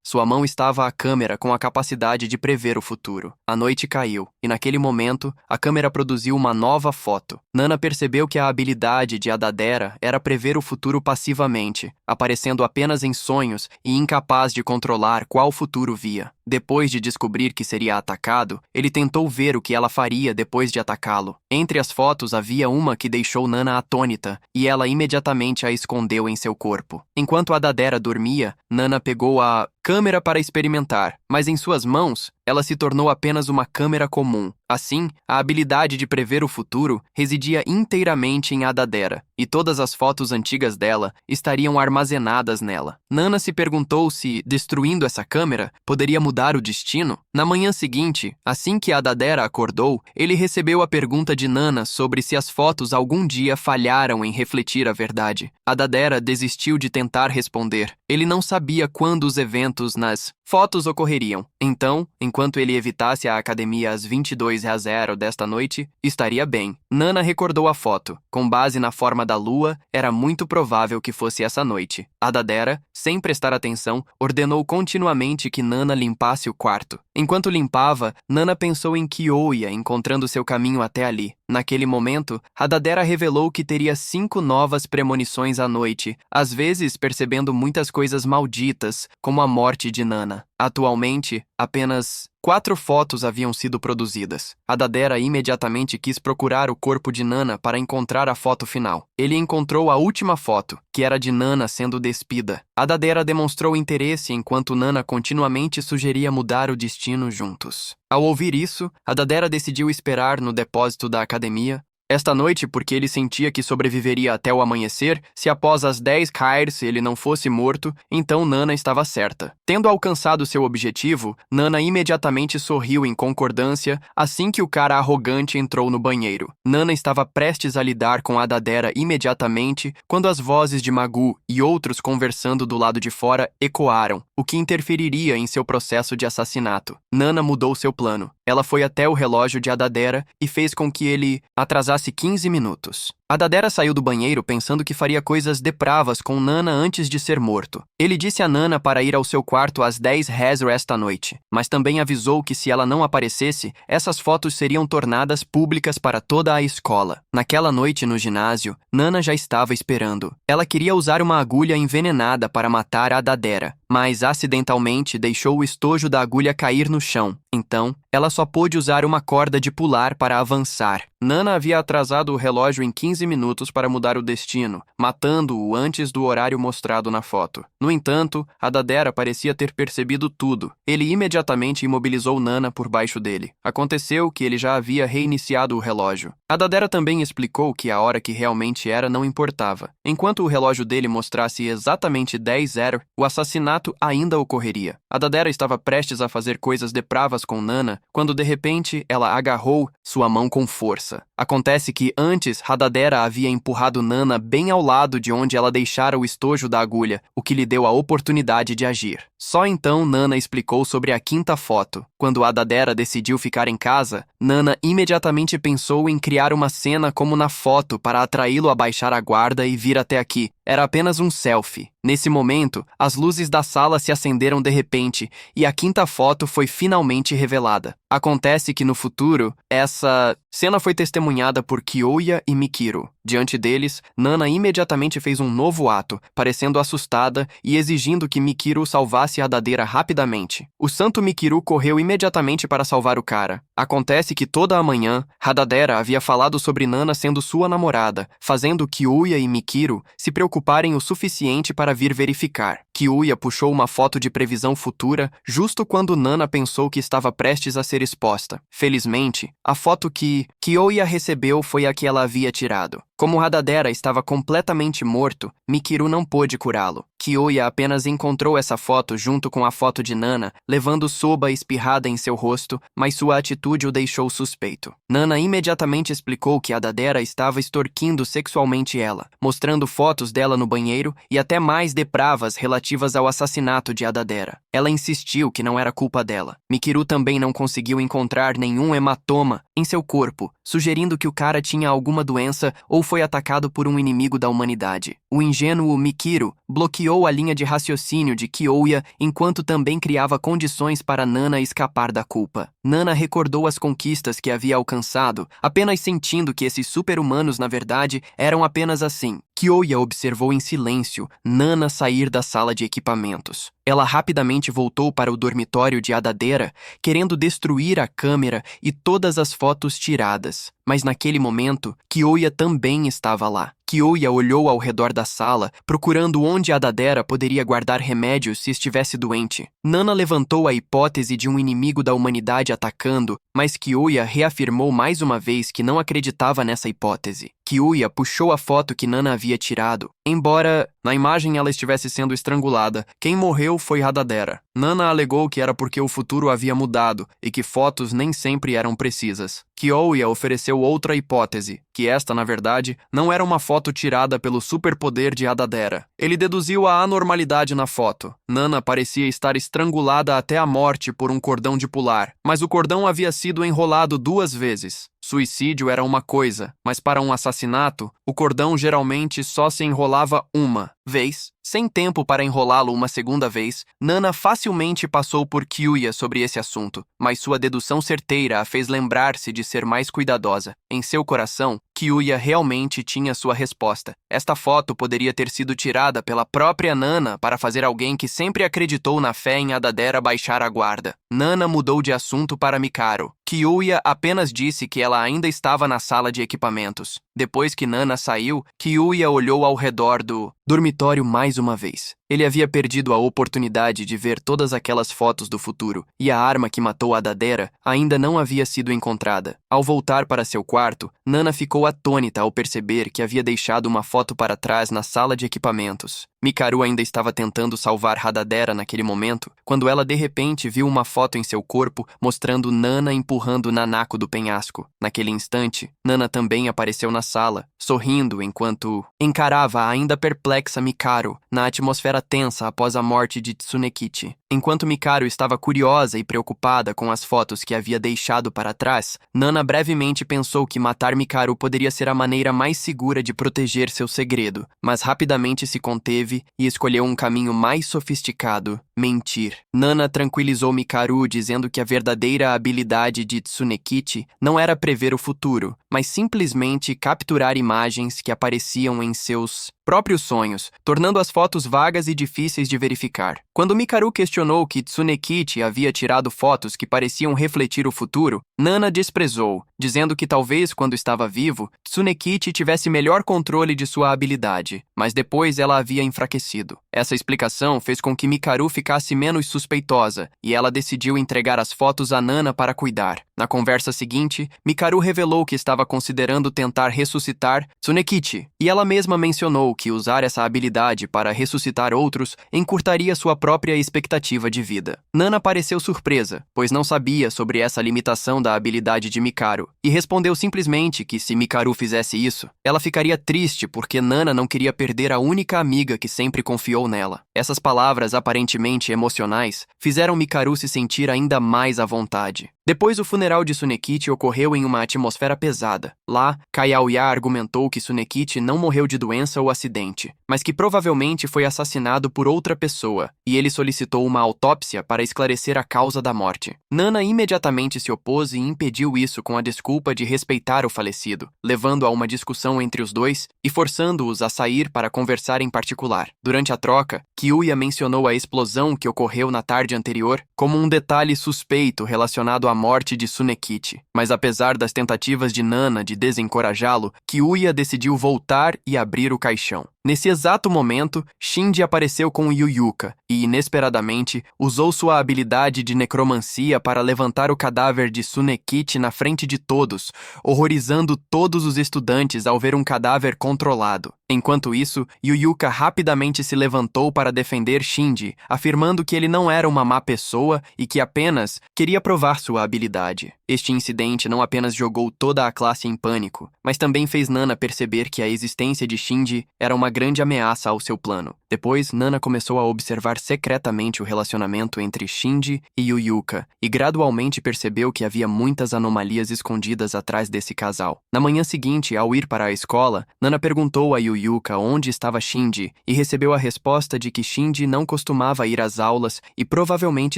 Sua mão estava à câmera com a capacidade de prever o futuro. A noite caiu, e naquele momento, a câmera produziu uma nova foto. Nana percebeu que a habilidade de Adadera era prever o futuro passivamente, aparecendo apenas em sonhos e incapaz de controlar qual futuro via. Depois de descobrir que seria atacado, ele tentou ver o que ela faria depois de atacá-lo. Entre as fotos havia uma que deixou Nana atônita, e ela imediatamente a escondeu em seu corpo. Enquanto Adadera dormia, Nana pegou a câmera para experimentar, mas em suas mãos, ela se tornou apenas uma câmera comum. Assim, a habilidade de prever o futuro residia inteiramente em Adadera, e todas as fotos antigas dela estariam armazenadas nela. Nana se perguntou se, destruindo essa câmera, poderia mudar o destino. Na manhã seguinte, assim que Adadera acordou, ele recebeu a pergunta de Nana sobre se as fotos algum dia falharam em refletir a verdade. Adadera desistiu de tentar responder. Ele não sabia quando os eventos nas fotos ocorreriam. Então, enquanto ele evitasse a academia às 22h00 desta noite, estaria bem. Nana recordou a foto. Com base na forma da lua, era muito provável que fosse essa noite. Adadera, sem prestar atenção, ordenou continuamente que Nana limpasse o quarto. Enquanto limpava, Nana pensou em Kyoya encontrando seu caminho até ali. Naquele momento, Hadadera revelou que teria 5 novas premonições à noite, às vezes percebendo muitas coisas malditas, como a morte de Nana. Atualmente, apenas 4 fotos haviam sido produzidas. Hadadera imediatamente quis procurar o corpo de Nana para encontrar a foto final. Ele encontrou a última foto, que era de Nana sendo despida. Hadadera demonstrou interesse enquanto Nana continuamente sugeria mudar o destino juntos. Ao ouvir isso, Hadadera decidiu esperar no depósito da academia esta noite porque ele sentia que sobreviveria até o amanhecer. Se após as 10 Kairs ele não fosse morto, então Nana estava certa. Tendo alcançado seu objetivo, Nana imediatamente sorriu em concordância assim que o cara arrogante entrou no banheiro. Nana estava prestes a lidar com Hadadera imediatamente quando as vozes de Magoo e outros conversando do lado de fora ecoaram, o que interferiria em seu processo de assassinato. Nana mudou seu plano. Ela foi até o relógio de Hadadera e fez com que ele atrasasse 15 minutos. Hadadera saiu do banheiro pensando que faria coisas depravas com Nana antes de ser morto. Ele disse a Nana para ir ao seu quarto às 10 Hezro esta noite, mas também avisou que se ela não aparecesse, essas fotos seriam tornadas públicas para toda a escola. Naquela noite no ginásio, Nana já estava esperando. Ela queria usar uma agulha envenenada para matar Hadadera, mas acidentalmente deixou o estojo da agulha cair no chão. Então, ela só pôde usar uma corda de pular para avançar. Nana havia atrasado o relógio em 15 minutos para mudar o destino, matando-o antes do horário mostrado na foto. No entanto, Hadadera parecia ter percebido tudo. Ele imediatamente imobilizou Nana por baixo dele. Aconteceu que ele já havia reiniciado o relógio. Hadadera também explicou que a hora que realmente era não importava. Enquanto o relógio dele mostrasse exatamente 10:00, o assassinato ainda ocorreria. Hadadera estava prestes a fazer coisas depravas com Nana, quando de repente ela agarrou sua mão com força. Acontece que antes Hadadera havia empurrado Nana bem ao lado de onde ela deixara o estojo da agulha, o que lhe deu a oportunidade de agir. Só então Nana explicou sobre a 5ª foto. Quando Hadadera decidiu ficar em casa, Nana imediatamente pensou em criar uma cena como na foto para atraí-lo a baixar a guarda e vir até aqui. Era apenas um selfie. Nesse momento, as luzes da sala se acenderam de repente e a 5ª foto foi finalmente revelada. Acontece que no futuro, essa cena foi testemunhada por Kyoya e Mikiro. Diante deles, Nana imediatamente fez um novo ato, parecendo assustada e exigindo que Mikiro salvasse Hadadera rapidamente. O santo Mikiro correu imediatamente para salvar o cara. Acontece que toda a manhã, Hadadera havia falado sobre Nana sendo sua namorada, fazendo Kyoya e Mikiro se preocuparem o suficiente para vir verificar. Kyoya puxou uma foto de previsão futura justo quando Nana pensou que estava prestes a ser exposta. Felizmente, a foto que Kyoya recebeu foi a que ela havia tirado. Como Hadadera estava completamente morto, Mikiro não pôde curá-lo. Kyoya apenas encontrou essa foto junto com a foto de Nana, levando soba espirrada em seu rosto, mas sua atitude o deixou suspeito. Nana imediatamente explicou que Hadadera estava extorquindo sexualmente ela, mostrando fotos dela no banheiro e até mais depravas relativas ao assassinato de Hadadera. Ela insistiu que não era culpa dela. Mikiro também não conseguiu encontrar nenhum hematoma em seu corpo, sugerindo que o cara tinha alguma doença ou foi atacado por um inimigo da humanidade. O ingênuo Mikiro bloqueou a linha de raciocínio de Kyoya enquanto também criava condições para Nana escapar da culpa. Nana recordou as conquistas que havia alcançado, apenas sentindo que esses super-humanos, na verdade, eram apenas assim. Kyoya observou em silêncio Nana sair da sala de equipamentos. Ela rapidamente voltou para o dormitório de Hadadera, querendo destruir a câmera e todas as fotos tiradas. Mas naquele momento, Kyoya também estava lá. Kyoya olhou ao redor da sala, procurando onde Hadadera poderia guardar remédios se estivesse doente. Nana levantou a hipótese de um inimigo da humanidade atacando, mas Kyoya reafirmou mais uma vez que não acreditava nessa hipótese. Kyoya puxou a foto que Nana havia tirado. Embora na imagem ela estivesse sendo estrangulada, quem morreu foi Hadadera. Nana alegou que era porque o futuro havia mudado e que fotos nem sempre eram precisas. Kyoya ofereceu outra hipótese, que esta, na verdade, não era uma foto tirada pelo superpoder de Hadadera. Ele deduziu a anormalidade na foto. Nana parecia estar estrangulada até a morte por um cordão de pular, mas o cordão havia sido enrolado 2 vezes. Suicídio era uma coisa, mas para um assassinato, O cordão geralmente só se enrolava uma vez. Sem tempo para enrolá-lo uma segunda vez, Nana facilmente passou por Kyuya sobre esse assunto, mas sua dedução certeira a fez lembrar-se de ser mais cuidadosa. Em seu coração, Kyuya realmente tinha sua resposta. Esta foto poderia ter sido tirada pela própria Nana para fazer alguém que sempre acreditou na fé em Adadera baixar a guarda. Nana mudou de assunto para Mikaro. Kyuya apenas disse que ela ainda estava na sala de equipamentos. Depois que Nana saiu, Kyuya olhou ao redor do dormitório mais uma vez. Ele havia perdido a oportunidade de ver todas aquelas fotos do futuro, e a arma que matou Adadera ainda não havia sido encontrada. Ao voltar para seu quarto, Nana ficou atônita ao perceber que havia deixado uma foto para trás na sala de equipamentos. Mikaro ainda estava tentando salvar Adadera naquele momento, quando ela de repente viu uma foto em seu corpo mostrando Nana empurrando Nanako do penhasco. Naquele instante, Nana também apareceu na sala, sorrindo enquanto encarava a ainda perplexa Mikaro na atmosfera tensa após a morte de Tsunekichi. Enquanto Mikaro estava curiosa e preocupada com as fotos que havia deixado para trás, Nana brevemente pensou que matar Mikaro poderia ser a maneira mais segura de proteger seu segredo, mas rapidamente se conteve e escolheu um caminho mais sofisticado: mentir. Nana tranquilizou Mikaro dizendo que a verdadeira habilidade de Tsunekichi não era prever o futuro, mas simplesmente capturar imagens que apareciam em seus próprios sonhos, tornando as fotos vagas e difíceis de verificar. Quando Mikaro questionou que Tsunekichi havia tirado fotos que pareciam refletir o futuro, Nana desprezou, dizendo que talvez quando estava vivo, Tsunekichi tivesse melhor controle de sua habilidade, mas depois ela havia enfraquecido. Essa explicação fez com que Mikaro ficasse menos suspeitosa, e ela decidiu entregar as fotos a Nana para cuidar. Na conversa seguinte, Mikaro revelou que estava considerando tentar ressuscitar Tsunekichi, e ela mesma mencionou que usar essa habilidade para ressuscitar outros encurtaria sua própria expectativa de vida. Nana pareceu surpresa, pois não sabia sobre essa limitação da habilidade de Mikaro, e respondeu simplesmente que se Mikaro fizesse isso, ela ficaria triste porque Nana não queria perder a única amiga que sempre confiou nela. Essas palavras aparentemente emocionais fizeram Mikaro se sentir ainda mais à vontade. Depois, o funeral de Tsunekichi ocorreu em uma atmosfera pesada. Lá, Kai Aoya argumentou que Tsunekichi não morreu de doença ou acidente, mas que provavelmente foi assassinado por outra pessoa, e ele solicitou uma autópsia para esclarecer a causa da morte. Nana imediatamente se opôs e impediu isso com a desculpa de respeitar o falecido, levando a uma discussão entre os dois e forçando-os a sair para conversar em particular. Durante a troca, Kyuya mencionou a explosão que ocorreu na tarde anterior como um detalhe suspeito relacionado à morte de Tsunekichi, mas apesar das tentativas de Nana de desencorajá-lo, Kyuya decidiu voltar e abrir o caixão. Nesse exato momento, Shinji apareceu com Yuyuka e, inesperadamente, usou sua habilidade de necromancia para levantar o cadáver de Tsunekichi na frente de todos, horrorizando todos os estudantes ao ver um cadáver controlado. Enquanto isso, Yuyuka rapidamente se levantou para defender Shinji, afirmando que ele não era uma má pessoa e que apenas queria provar sua habilidade. Este incidente não apenas jogou toda a classe em pânico, mas também fez Nana perceber que a existência de Shinji era uma grande ameaça ao seu plano. Depois, Nana começou a observar secretamente o relacionamento entre Shinji e Yuyuka, e gradualmente percebeu que havia muitas anomalias escondidas atrás desse casal. Na manhã seguinte, ao ir para a escola, Nana perguntou a Yuyuka onde estava Shinji, e recebeu a resposta de que Shinji não costumava ir às aulas e provavelmente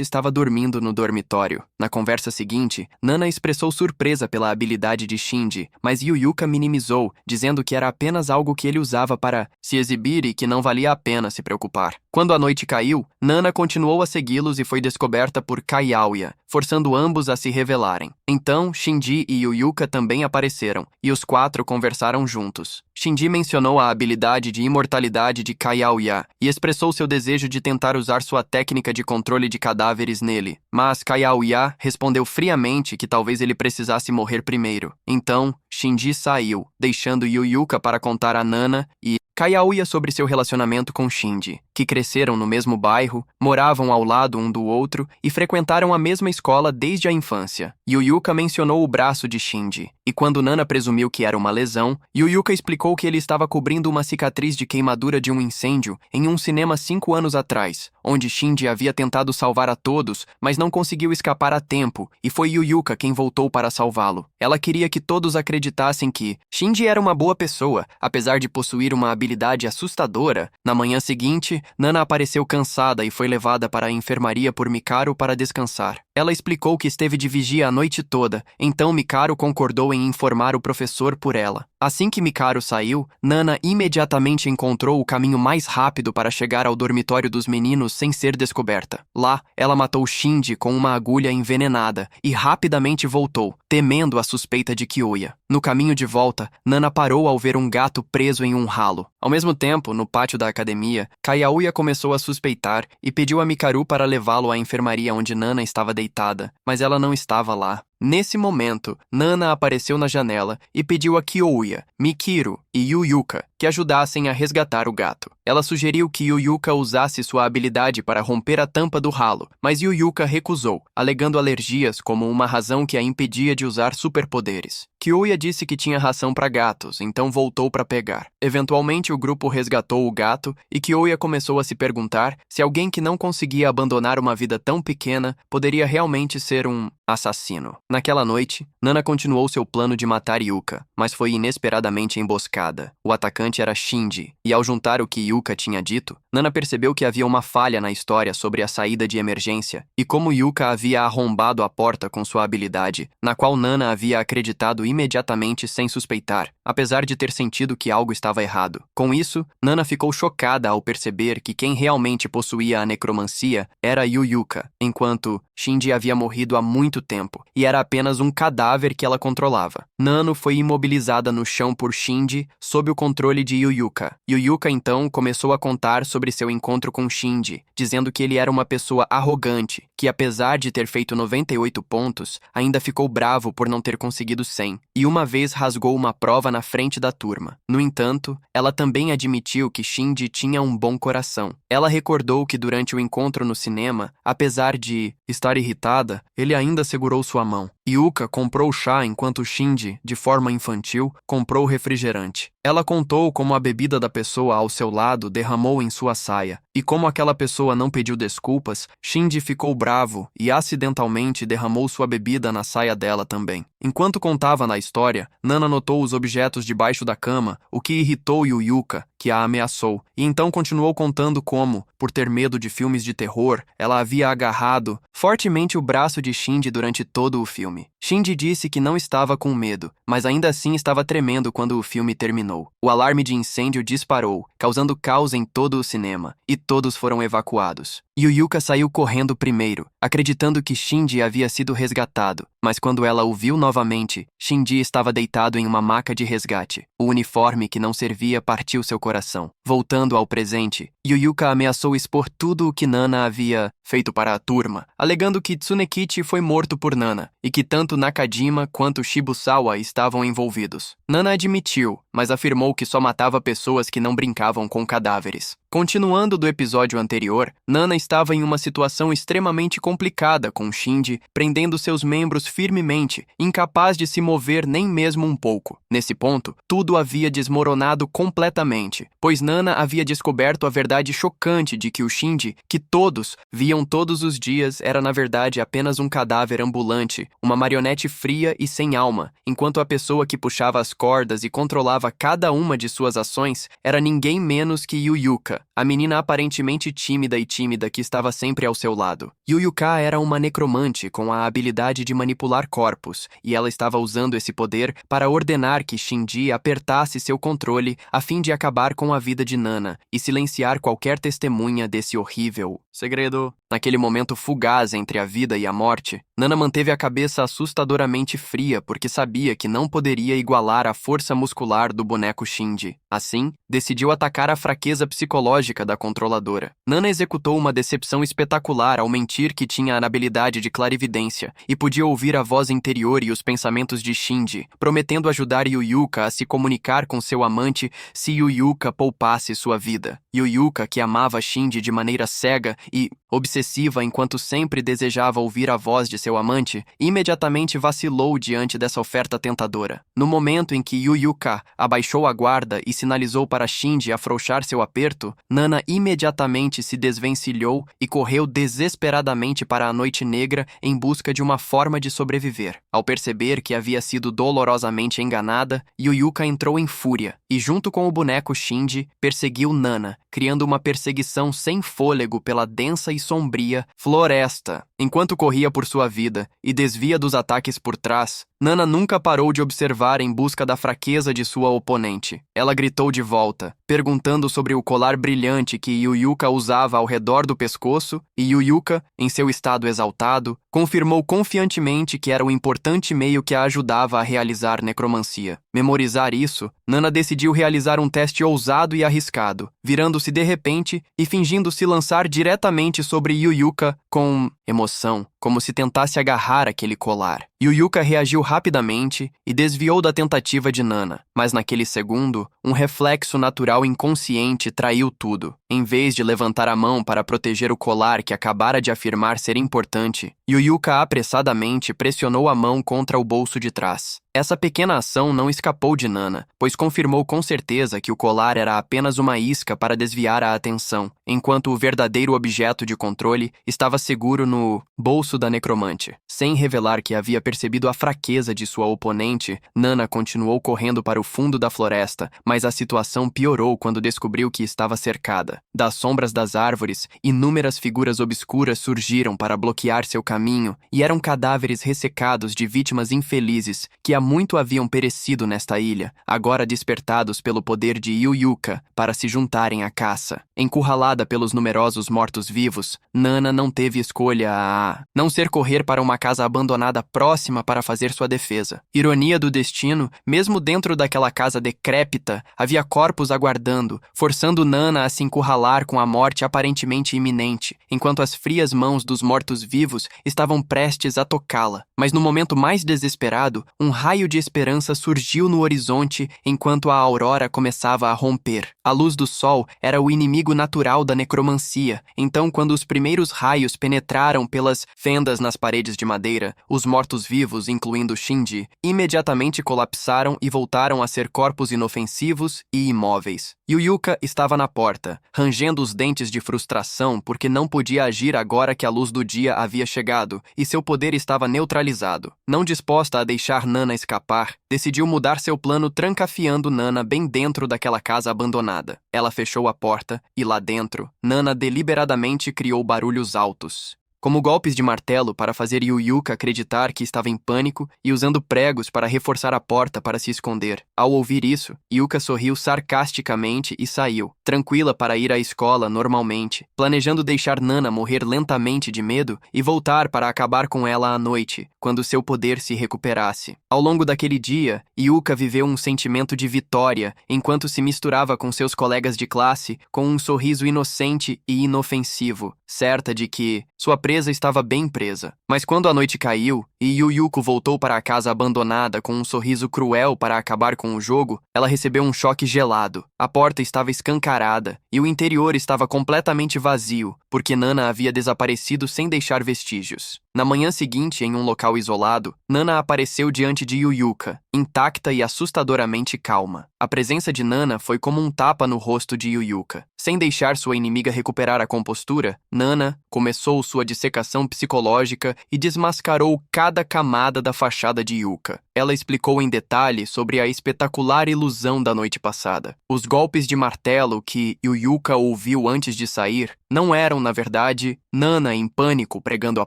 estava dormindo no dormitório. Na conversa seguinte, Nana expressou surpresa pela habilidade de Shinji, mas Yuyuka minimizou, dizendo que era apenas algo que ele usava para se exibir e que não valia a pena se preocupar. Quando a noite caiu, Nana continuou a segui-los e foi descoberta por Kai Aoya, forçando ambos a se revelarem. Então, Shinji e Yuyuka também apareceram, e os quatro conversaram juntos. Shinji mencionou a habilidade de imortalidade de Kai Aoya e expressou seu desejo de tentar usar sua técnica de controle de cadáveres nele, mas Kai Aoya respondeu friamente que talvez ele precisasse morrer primeiro. Então, Shinji saiu, deixando Yuyuka para contar a Nana e Kai Aoya sobre seu relacionamento com Shinji, que cresceram no mesmo bairro, moravam ao lado um do outro e frequentaram a mesma escola desde a infância. Yuyuka mencionou o braço de Shinji, E quando Nana presumiu que era uma lesão, Yuyuka explicou que ele estava cobrindo uma cicatriz de queimadura de um incêndio em um cinema 5 anos atrás, onde Shinji havia tentado salvar a todos, mas não conseguiu escapar a tempo, e foi Yuyuka quem voltou para salvá-lo. Ela queria que todos acreditassem que Shinji era uma boa pessoa, apesar de possuir uma habilidade assustadora. Na manhã seguinte, Nana apareceu cansada e foi levada para a enfermaria por Mikaro para descansar. Ela explicou que esteve de vigia a noite toda, então Mikaro concordou em informar o professor por ela. Assim que Mikaro saiu, Nana imediatamente encontrou o caminho mais rápido para chegar ao dormitório dos meninos sem ser descoberta. Lá, ela matou Shinji com uma agulha envenenada e rapidamente voltou, temendo a suspeita de Kyoya. No caminho de volta, Nana parou ao ver um gato preso em um ralo. Ao mesmo tempo, no pátio da academia, Kayauya começou a suspeitar e pediu a Mikaru para levá-lo à enfermaria onde Nana estava deitada, mas ela não estava lá. Nesse momento, Nana apareceu na janela e pediu a Kyoya, Mikiro e Yuyuka que ajudassem a resgatar o gato. Ela sugeriu que Yuyuka usasse sua habilidade para romper a tampa do ralo, mas Yuyuka recusou, alegando alergias como uma razão que a impedia de usar superpoderes. Kyoya disse que tinha ração para gatos, então voltou para pegar. Eventualmente, o grupo resgatou o gato e Kyoya começou a se perguntar se alguém que não conseguia abandonar uma vida tão pequena poderia realmente ser um assassino. Naquela noite, Nana continuou seu plano de matar Yuka, mas foi inesperadamente emboscada. O atacante era Shinji, e ao juntar o que Yuka tinha dito, Nana percebeu que havia uma falha na história sobre a saída de emergência e como Yuka havia arrombado a porta com sua habilidade, na qual Nana havia acreditado imediatamente sem suspeitar, apesar de ter sentido que algo estava errado. Com isso, Nana ficou chocada ao perceber que quem realmente possuía a necromancia era Yuyuka, enquanto Shinji havia morrido há muito tempo e era apenas um cadáver que ela controlava. Nano foi imobilizada no chão por Shinji sob o controle de Yuyuka. Yuyuka então começou a contar sobre seu encontro com Shinji, dizendo que ele era uma pessoa arrogante, que apesar de ter feito 98 pontos, ainda ficou bravo por não ter conseguido 100, e uma vez rasgou uma prova na frente da turma. No entanto, ela também admitiu que Shinji tinha um bom coração. Ela recordou que durante o encontro no cinema, apesar de estar irritada, ele ainda segurou sua mão. Yuka comprou chá enquanto Shinji, de forma infantil, comprou refrigerante. Ela contou como a bebida da pessoa ao seu lado derramou em sua saia, e como aquela pessoa não pediu desculpas, Shinji ficou bravo e acidentalmente derramou sua bebida na saia dela também. Enquanto contava na história, Nana notou os objetos debaixo da cama, o que irritou Yuyuka, que a ameaçou, e então continuou contando como, por ter medo de filmes de terror, ela havia agarrado fortemente o braço de Shinji durante todo o filme. Shinji disse que não estava com medo, mas ainda assim estava tremendo quando o filme terminou. O alarme de incêndio disparou, causando caos em todo o cinema, e todos foram evacuados. Yuyuka saiu correndo primeiro, acreditando que Shinji havia sido resgatado, mas quando ela o viu novamente, Shinji estava deitado em uma maca de resgate. O uniforme que não servia partiu seu coração. Voltando ao presente, Yuyuka ameaçou expor tudo o que Nana havia feito para a turma, alegando que Tsunekichi foi morto por Nana, e que tanto Nakajima quanto Shibusawa estavam envolvidos. Nana admitiu, mas afirmou que só matava pessoas que não brincavam com cadáveres. Continuando do episódio anterior, Nana estava em uma situação extremamente complicada com Shinji, prendendo seus membros firmemente, incapaz de se mover nem mesmo um pouco. Nesse ponto, tudo havia desmoronado completamente, pois Nana havia descoberto a verdade chocante de que o Shinji, que todos viam todos os dias, era na verdade apenas um cadáver ambulante, uma marionete fria e sem alma, enquanto a pessoa que puxava as cordas e controlava cada uma de suas ações era ninguém menos que Yuyuka, a menina aparentemente tímida que estava sempre ao seu lado. Yuyuka era uma necromante com a habilidade de manipular corpos, e ela estava usando esse poder para ordenar que Shinji apertasse seu controle a fim de acabar com a vida de Nana e silenciar qualquer testemunha desse horrível segredo. Naquele momento fugaz entre a vida e a morte, Nana manteve a cabeça assustadoramente fria porque sabia que não poderia igualar a força muscular do boneco Shinji. Assim, decidiu atacar a fraqueza psicológica da controladora. Nana executou uma decepção espetacular ao mentir que tinha a habilidade de clarividência e podia ouvir a voz interior e os pensamentos de Shinji, prometendo ajudar Yuyuka a se comunicar com seu amante se Yuyuka poupasse sua vida. Yuyuka, que amava Shinji de maneira cega e Obsessiva enquanto sempre desejava ouvir a voz de seu amante, imediatamente vacilou diante dessa oferta tentadora. No momento em que Yuyuka abaixou a guarda e sinalizou para Shinji afrouxar seu aperto, Nana imediatamente se desvencilhou e correu desesperadamente para a noite negra em busca de uma forma de sobreviver. Ao perceber que havia sido dolorosamente enganada, Yuyuka entrou em fúria e, junto com o boneco Shinji, perseguiu Nana, criando uma perseguição sem fôlego pela densa e sombria floresta. Enquanto corria por sua vida e desvia dos ataques por trás, Nana nunca parou de observar em busca da fraqueza de sua oponente. Ela gritou de volta, perguntando sobre o colar brilhante que Yuyuka usava ao redor do pescoço, e Yuyuka, em seu estado exaltado, confirmou confiantemente que era o importante meio que a ajudava a realizar necromancia. Memorizar isso, Nana decidiu realizar um teste ousado e arriscado, virando-se de repente e fingindo se lançar diretamente sobre Yuyuka com emoção, como se tentasse agarrar aquele colar. Yuyuka reagiu rapidamente e desviou da tentativa de Nana, mas naquele segundo, um reflexo natural inconsciente traiu tudo. Em vez de levantar a mão para proteger o colar que acabara de afirmar ser importante, Yuyuka apressadamente pressionou a mão contra o bolso de trás. Essa pequena ação não escapou de Nana, pois confirmou com certeza que o colar era apenas uma isca para desviar a atenção, enquanto o verdadeiro objeto de controle estava seguro no bolso da necromante. Sem revelar que havia percebido a fraqueza de sua oponente, Nana continuou correndo para o fundo da floresta, mas a situação piorou quando descobriu que estava cercada. Das sombras das árvores, inúmeras figuras obscuras surgiram para bloquear seu caminho, e eram cadáveres ressecados de vítimas infelizes que há muito haviam perecido nesta ilha, agora despertados pelo poder de Yuyuka para se juntarem à caça. Encurralada pelos numerosos mortos-vivos, Nana não teve escolha a não ser correr para uma casa abandonada próxima para fazer sua defesa. Ironia do destino, mesmo dentro daquela casa decrépita, havia corpos aguardando, forçando Nana a se encurralar com a morte aparentemente iminente, enquanto as frias mãos dos mortos-vivos estavam prestes a tocá-la. Mas no momento mais desesperado, um raio de esperança surgiu no horizonte enquanto a aurora começava a romper. A luz do sol era o inimigo natural da necromancia, então quando os primeiros raios penetraram pelas fendas nas paredes de madeira, os mortos-vivos, incluindo Shinji, imediatamente colapsaram e voltaram a ser corpos inofensivos e imóveis. Yuyuka estava na porta, rangendo os dentes de frustração porque não podia agir agora que a luz do dia havia chegado e seu poder estava neutralizado. Não disposta a deixar Nana escapar, decidiu mudar seu plano trancafiando Nana bem dentro daquela casa abandonada. Ela fechou a porta e lá dentro, Nana deliberadamente criou barulhos altos, como golpes de martelo para fazer Yuyuka acreditar que estava em pânico e usando pregos para reforçar a porta para se esconder. Ao ouvir isso, Yuka sorriu sarcasticamente e saiu, tranquila para ir à escola normalmente, planejando deixar Nana morrer lentamente de medo e voltar para acabar com ela à noite, quando seu poder se recuperasse. Ao longo daquele dia, Yuka viveu um sentimento de vitória enquanto se misturava com seus colegas de classe com um sorriso inocente e inofensivo, certa de que sua presa estava bem presa. Mas quando a noite caiu e Yuyuko voltou para a casa abandonada com um sorriso cruel para acabar com o jogo, ela recebeu um choque gelado. A porta estava escancarada e o interior estava completamente vazio, porque Nana havia desaparecido sem deixar vestígios. Na manhã seguinte, em um local isolado, Nana apareceu diante de Yuyuka, intacta e assustadoramente calma. A presença de Nana foi como um tapa no rosto de Yuyuka. Sem deixar sua inimiga recuperar a compostura, Nana começou sua dissecação psicológica e desmascarou cada camada da fachada de Yuka. Ela explicou em detalhe sobre a espetacular ilusão da noite passada. Os golpes de martelo que Yuyuka ouviu antes de sair não eram, na verdade, Nana em pânico pregando a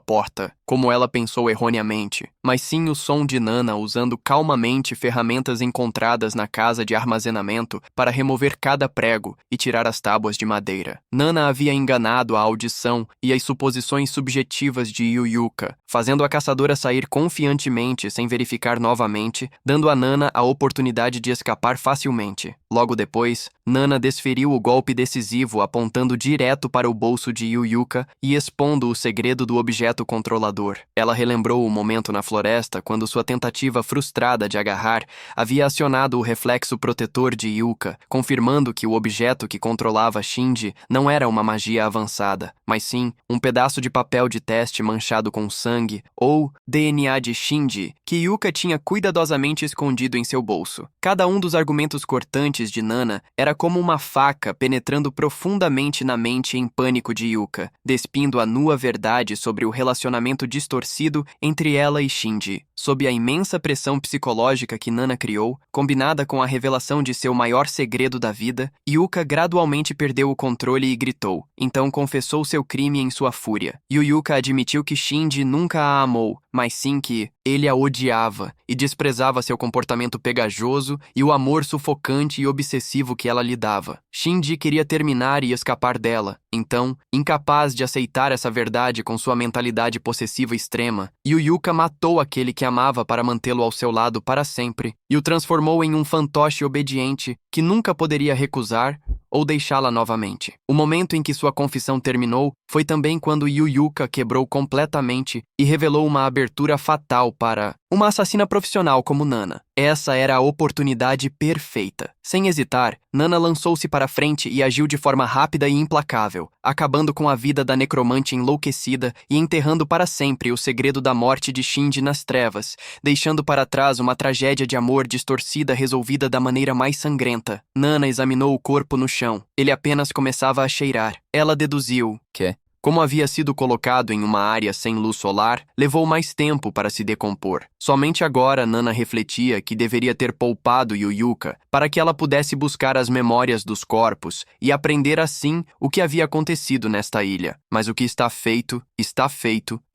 porta, como ela pensou erroneamente, mas sim o som de Nana usando calmamente ferramentas encontradas na casa de armazenamento para remover cada prego e tirar as tábuas de madeira. Nana havia enganado a audição e as suposições subjetivas de Yuyuka, fazendo a caçadora sair confiantemente sem verificar novamente, dando a Nana a oportunidade de escapar facilmente. Logo depois, Nana desferiu o golpe decisivo apontando direto para o bolso de Yuyuka e expondo o segredo do objeto controlador. assustador. Ela relembrou o momento na floresta quando sua tentativa frustrada de agarrar havia acionado o reflexo protetor de Yuka, confirmando que o objeto que controlava Shinji não era uma magia avançada, mas sim um pedaço de papel de teste manchado com sangue ou DNA de Shinji que Yuka tinha cuidadosamente escondido em seu bolso. Cada um dos argumentos cortantes de Nana era como uma faca penetrando profundamente na mente em pânico de Yuka, despindo a nua verdade sobre o relacionamento distorcido entre ela e Shinji. Sob a imensa pressão psicológica que Nana criou, combinada com a revelação de seu maior segredo da vida, Yuka gradualmente perdeu o controle e gritou. Então confessou seu crime em sua fúria. Yuka admitiu que Shinji nunca a amou, mas sim que ele a odiava e desprezava seu comportamento pegajoso e o amor sufocante e obsessivo que ela lhe dava. Shinji queria terminar e escapar dela. Então, incapaz de aceitar essa verdade com sua mentalidade possessiva extrema, Yuka matou aquele que amava para mantê-lo ao seu lado para sempre e o transformou em um fantoche obediente que nunca poderia recusar ou deixá-la novamente. O momento em que sua confissão terminou foi também quando Yuka quebrou completamente e revelou uma abertura fatal para uma assassina profissional como Nana. Essa era a oportunidade perfeita. Sem hesitar, Nana lançou-se para frente e agiu de forma rápida e implacável, acabando com a vida da necromante enlouquecida e enterrando para sempre o segredo da morte de Shinji nas trevas, deixando para trás uma tragédia de amor distorcida resolvida da maneira mais sangrenta. Nana examinou o corpo no chão. Ele apenas começava a cheirar. Ela deduziu que, como havia sido colocado em uma área sem luz solar, levou mais tempo para se decompor. Somente agora Nana refletia que deveria ter poupado Yuka para que ela pudesse buscar as memórias dos corpos e aprender assim o que havia acontecido nesta ilha. Mas o que está feito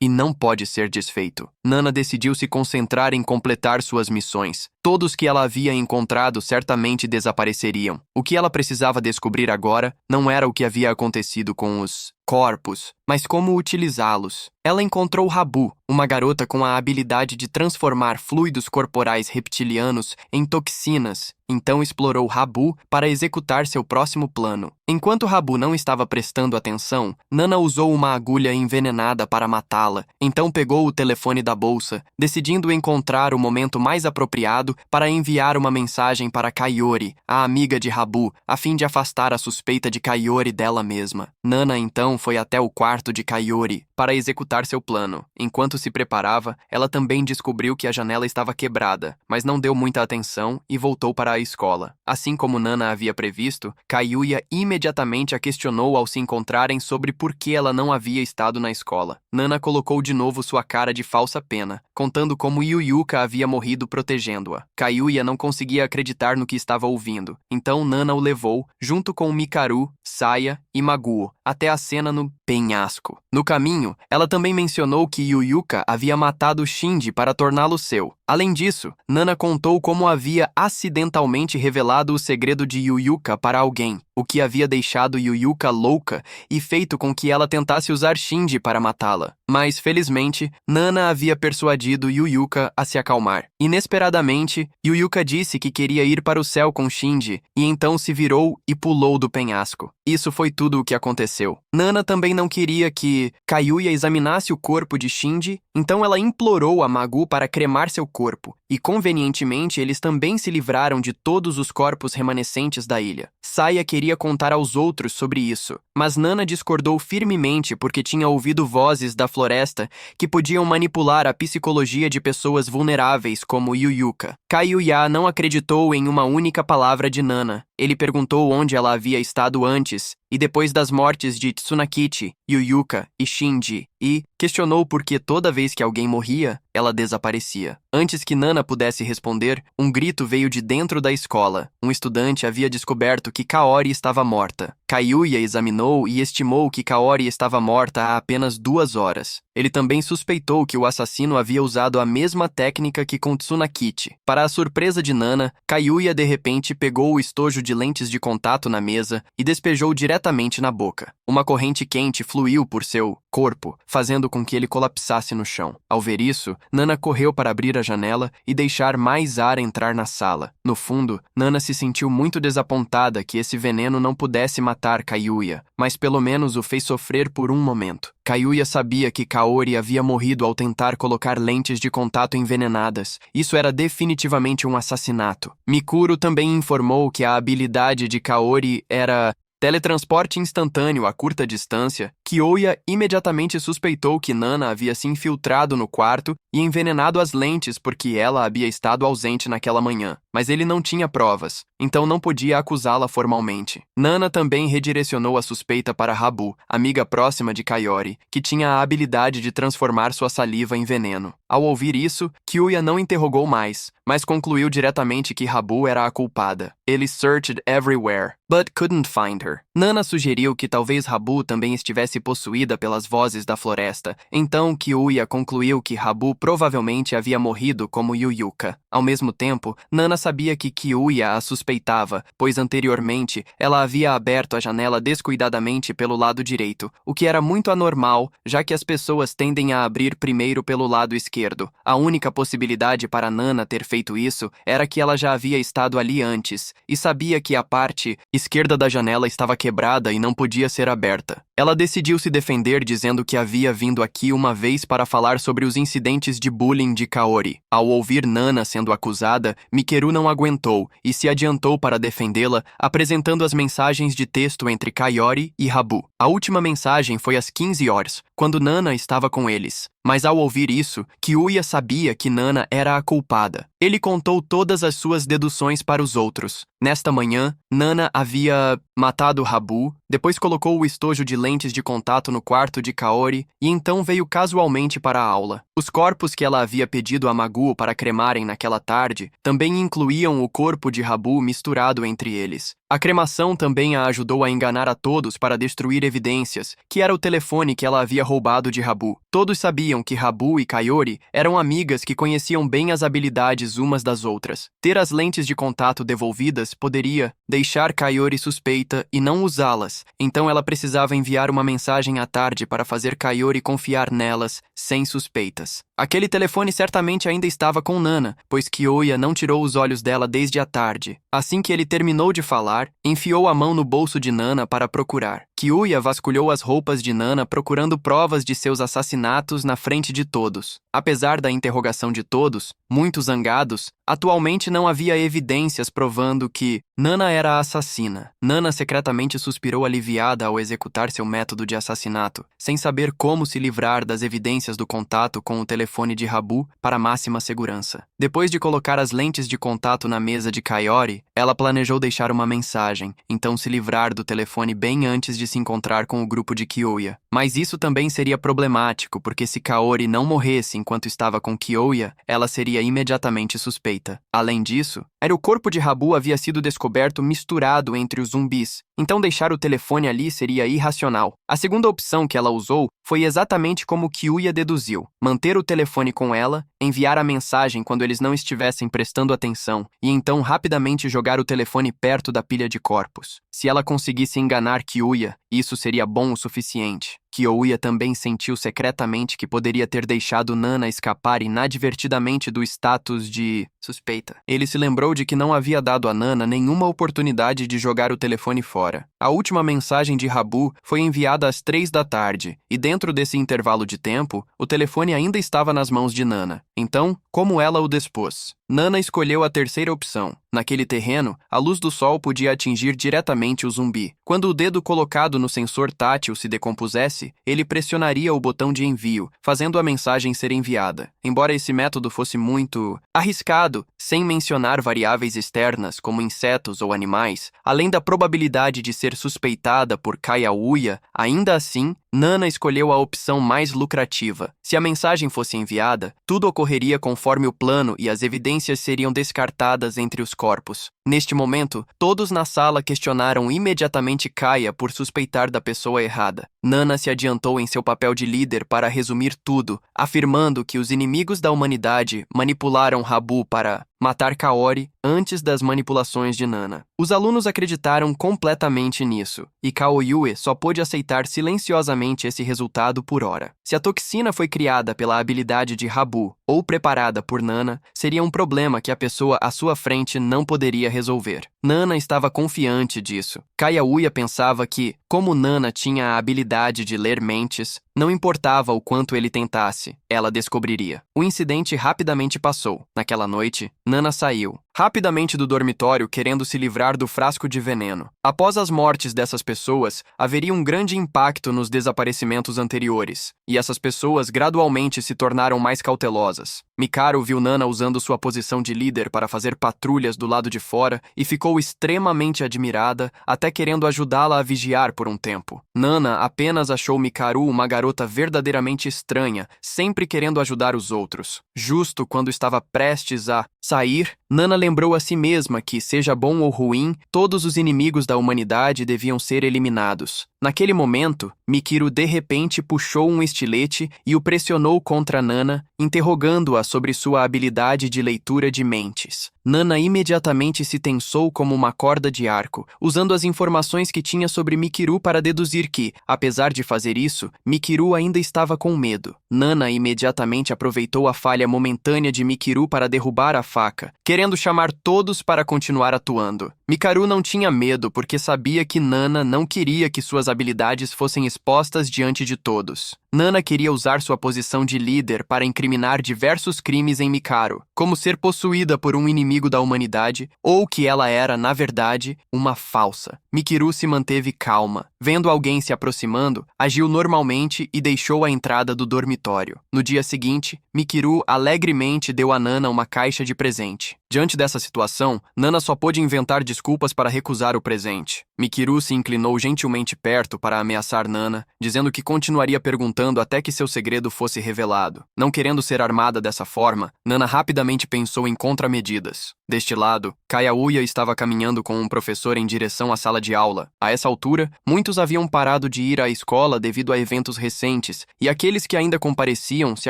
e não pode ser desfeito. Nana decidiu se concentrar em completar suas missões. Todos que ela havia encontrado certamente desapareceriam. O que ela precisava descobrir agora não era o que havia acontecido com os corpos, mas como utilizá-los. Ela encontrou Habu, uma garota com a habilidade de transformar fluidos corporais reptilianos em toxinas. Então explorou Habu para executar seu próximo plano. Enquanto Habu não estava prestando atenção, Nana usou uma agulha envenenada para matá-la. Então pegou o telefone da bolsa, decidindo encontrar o momento mais apropriado para enviar uma mensagem para Kaiori, a amiga de Habu, a fim de afastar a suspeita de Kaiori dela mesma. Nana então foi até o quarto de Kaiori para executar seu plano. Enquanto se preparava, ela também descobriu que a janela estava quebrada, mas não deu muita atenção e voltou para a escola. Assim como Nana havia previsto, Kaiuya imediatamente a questionou ao se encontrarem sobre por que ela não havia estado na escola. Nana colocou de novo sua cara de falsa pena, contando como Yuka havia morrido protegendo-a. Kaiuya não conseguia acreditar no que estava ouvindo, então Nana o levou, junto com Mikaru, Saya e Maguo, até a cena no penhasco. No caminho, ela também mencionou que Yuka havia matado Shinji para torná-lo seu. Além disso, Nana contou como havia acidentalmente revelado o segredo de Yuka para alguém, o que havia deixado Yuka louca e feito com que ela tentasse usar Shinji para matá-la. Mas, felizmente, Nana havia persuadido Yuka a se acalmar. Inesperadamente, Yuka disse que queria ir para o céu com Shinji e então se virou e pulou do penhasco. Isso foi tudo o que aconteceu. Nana também não queria que Kaiuya examinasse o corpo de Shinji, então ela implorou a Magu para cremar seu corpo, e convenientemente eles também se livraram de todos os corpos remanescentes da ilha. Saya queria contar aos outros sobre isso, mas Nana discordou firmemente porque tinha ouvido vozes da floresta que podiam manipular a psicologia de pessoas vulneráveis como Yuka. Kaiuya não acreditou em uma única palavra de Nana. Ele perguntou onde ela havia estado antes e depois das mortes de Tsunakichi, Yuka e Shinji, e questionou por que toda vez que alguém morria, ela desaparecia. Antes que Nana pudesse responder, um grito veio de dentro da escola. Um estudante havia descoberto que Kaori estava morta. Kaiuya examinou e estimou que Kaori estava morta há apenas 2 horas. Ele também suspeitou que o assassino havia usado a mesma técnica que com Tsunakichi. Para a surpresa de Nana, Kaiuya de repente pegou o estojo de lentes de contato na mesa e despejou diretamente na boca. Uma corrente quente fluiu por seu corpo, fazendo com que ele colapsasse no chão. Ao ver isso, Nana correu para abrir a janela e deixar mais ar entrar na sala. No fundo, Nana se sentiu muito desapontada que esse veneno não pudesse matar Kayuya, mas pelo menos o fez sofrer por um momento. Kayuya sabia que Kaori havia morrido ao tentar colocar lentes de contato envenenadas. Isso era definitivamente um assassinato. Mikuro também informou que a habilidade de Kaori era teletransporte instantâneo a curta distância. Kyoya imediatamente suspeitou que Nana havia se infiltrado no quarto e envenenado as lentes porque ela havia estado ausente naquela manhã, mas ele não tinha provas, então não podia acusá-la formalmente. Nana também redirecionou a suspeita para Habu, amiga próxima de Kayori, que tinha a habilidade de transformar sua saliva em veneno. Ao ouvir isso, Kyoya não interrogou mais, mas concluiu diretamente que Habu era a culpada. Ele searched everywhere, but couldn't find her. Nana sugeriu que talvez Habu também estivesse possuída pelas vozes da floresta, então Kyoya concluiu que Habu provavelmente havia morrido como Yuyuka. Ao mesmo tempo, Nana sabia que Kyoya a suspeitava, pois anteriormente ela havia aberto a janela descuidadamente pelo lado direito, o que era muito anormal, já que as pessoas tendem a abrir primeiro pelo lado esquerdo. A única possibilidade para Nana ter feito isso era que ela já havia estado ali antes, e sabia que a parte esquerda da janela estava quebrada e não podia ser aberta. Ela decidiu se defender dizendo que havia vindo aqui uma vez para falar sobre os incidentes de bullying de Kaori. Ao ouvir Nana sendo acusada, Mikeru não aguentou e se adiantou para defendê-la, apresentando as mensagens de texto entre Kayori e Habu. A última mensagem foi às 15 horas, quando Nana estava com eles. Mas ao ouvir isso, Kyoya sabia que Nana era a culpada. Ele contou todas as suas deduções para os outros. Nesta manhã, Nana havia matado Habu, depois colocou o estojo de lentes de contato no quarto de Kaori e então veio casualmente para a aula. Os corpos que ela havia pedido a Maguo para cremarem naquela tarde também incluíam o corpo de Habu misturado entre eles. A cremação também a ajudou a enganar a todos para destruir evidências, que era o telefone que ela havia roubado de Habu. Todos sabiam que Habu e Kayori eram amigas que conheciam bem as habilidades umas das outras. Ter as lentes de contato devolvidas poderia deixar Kayori suspeita e não usá-las, então ela precisava enviar uma mensagem à tarde para fazer Kayori confiar nelas, sem suspeitas. Aquele telefone certamente ainda estava com Nana, pois Kyoya não tirou os olhos dela desde a tarde. Assim que ele terminou de falar, enfiou a mão no bolso de Nana para procurar. Kyoya vasculhou as roupas de Nana procurando provas de seus assassinatos na frente de todos. Apesar da interrogação de todos, muito zangados, atualmente não havia evidências provando que Nana era a assassina. Nana secretamente suspirou aliviada ao executar seu método de assassinato, sem saber como se livrar das evidências do contato com o telefone de Habu para máxima segurança. Depois de colocar as lentes de contato na mesa de Kayori, ela planejou deixar uma mensagem, então se livrar do telefone bem antes de se encontrar com o grupo de Kyoya. Mas isso também seria problemático, porque se Kaori não morresse enquanto estava com Kyoya, ela seria imediatamente suspeita. Além disso, o corpo de Habu havia sido descoberto misturado entre os zumbis, então deixar o telefone ali seria irracional. A segunda opção que ela usou foi exatamente como Kyoya deduziu: manter o telefone com ela, enviar a mensagem quando eles não estivessem prestando atenção e então rapidamente jogar o telefone perto da pilha de corpos. Se ela conseguisse enganar Kyoya, isso seria bom o suficiente. Kyoya também sentiu secretamente que poderia ter deixado Nana escapar inadvertidamente do status de suspeita. Ele se lembrou de que não havia dado a Nana nenhuma oportunidade de jogar o telefone fora. A última mensagem de Habu foi enviada às 3 da tarde, e dentro desse intervalo de tempo, o telefone ainda estava nas mãos de Nana. Então, como ela o dispôs? Nana escolheu a terceira opção. Naquele terreno, a luz do sol podia atingir diretamente o zumbi. Quando o dedo colocado no sensor tátil se decompusesse, ele pressionaria o botão de envio, fazendo a mensagem ser enviada. Embora esse método fosse muito arriscado, sem mencionar variáveis externas como insetos ou animais, além da probabilidade de ser suspeitada por Kayauya, ainda assim, Nana escolheu a opção mais lucrativa. Se a mensagem fosse enviada, tudo ocorreria conforme o plano e as evidências seriam descartadas entre os corpos. Neste momento, todos na sala questionaram imediatamente Kaia por suspeitar da pessoa errada. Nana se adiantou em seu papel de líder para resumir tudo, afirmando que os inimigos da humanidade manipularam Habu para matar Kaori antes das manipulações de Nana. Os alunos acreditaram completamente nisso, e Kaoyue só pôde aceitar silenciosamente esse resultado por hora. Se a toxina foi criada pela habilidade de Habu ou preparada por Nana, seria um problema que a pessoa à sua frente não poderia resolver. Nana estava confiante disso. Kaoyue pensava que, como Nana tinha a habilidade de ler mentes, não importava o quanto ele tentasse, ela descobriria. O incidente rapidamente passou. Naquela noite, Nana saiu rapidamente do dormitório querendo se livrar do frasco de veneno. Após as mortes dessas pessoas, haveria um grande impacto nos desaparecimentos anteriores, e essas pessoas gradualmente se tornaram mais cautelosas. Mikaro viu Nana usando sua posição de líder para fazer patrulhas do lado de fora e ficou extremamente admirada, até querendo ajudá-la a vigiar por um tempo. Nana apenas achou Mikaru uma garota verdadeiramente estranha, sempre querendo ajudar os outros. Justo quando estava prestes a sair, Nana lembrou a si mesma que, seja bom ou ruim, todos os inimigos da humanidade deviam ser eliminados. Naquele momento, Mikiro de repente puxou um estilete e o pressionou contra Nana, interrogando-a sobre sua habilidade de leitura de mentes. Nana imediatamente se tensou como uma corda de arco, usando as informações que tinha sobre Mikiro para deduzir que, apesar de fazer isso, Mikiro ainda estava com medo. Nana imediatamente aproveitou a falha momentânea de Mikiro para derrubar a faca, querendo chamar todos para continuar atuando. Mikaru não tinha medo porque sabia que Nana não queria que suas habilidades fossem expostas diante de todos. Nana queria usar sua posição de líder para incriminar diversos crimes em Mikaru, como ser possuída por um inimigo da humanidade ou que ela era, na verdade, uma falsa. Mikiru se manteve calma. Vendo alguém se aproximando, agiu normalmente e deixou a entrada do dormitório. No dia seguinte, Mikiru alegremente deu a Nana uma caixa de presente. Diante dessa situação, Nana só pôde inventar desculpas para recusar o presente. Mikiru se inclinou gentilmente perto para ameaçar Nana, dizendo que continuaria perguntando até que seu segredo fosse revelado. Não querendo ser armada dessa forma, Nana rapidamente pensou em contramedidas. Deste lado, Kayaúya estava caminhando com um professor em direção à sala de aula. A essa altura, muitos haviam parado de ir à escola devido a eventos recentes, e aqueles que ainda compareciam se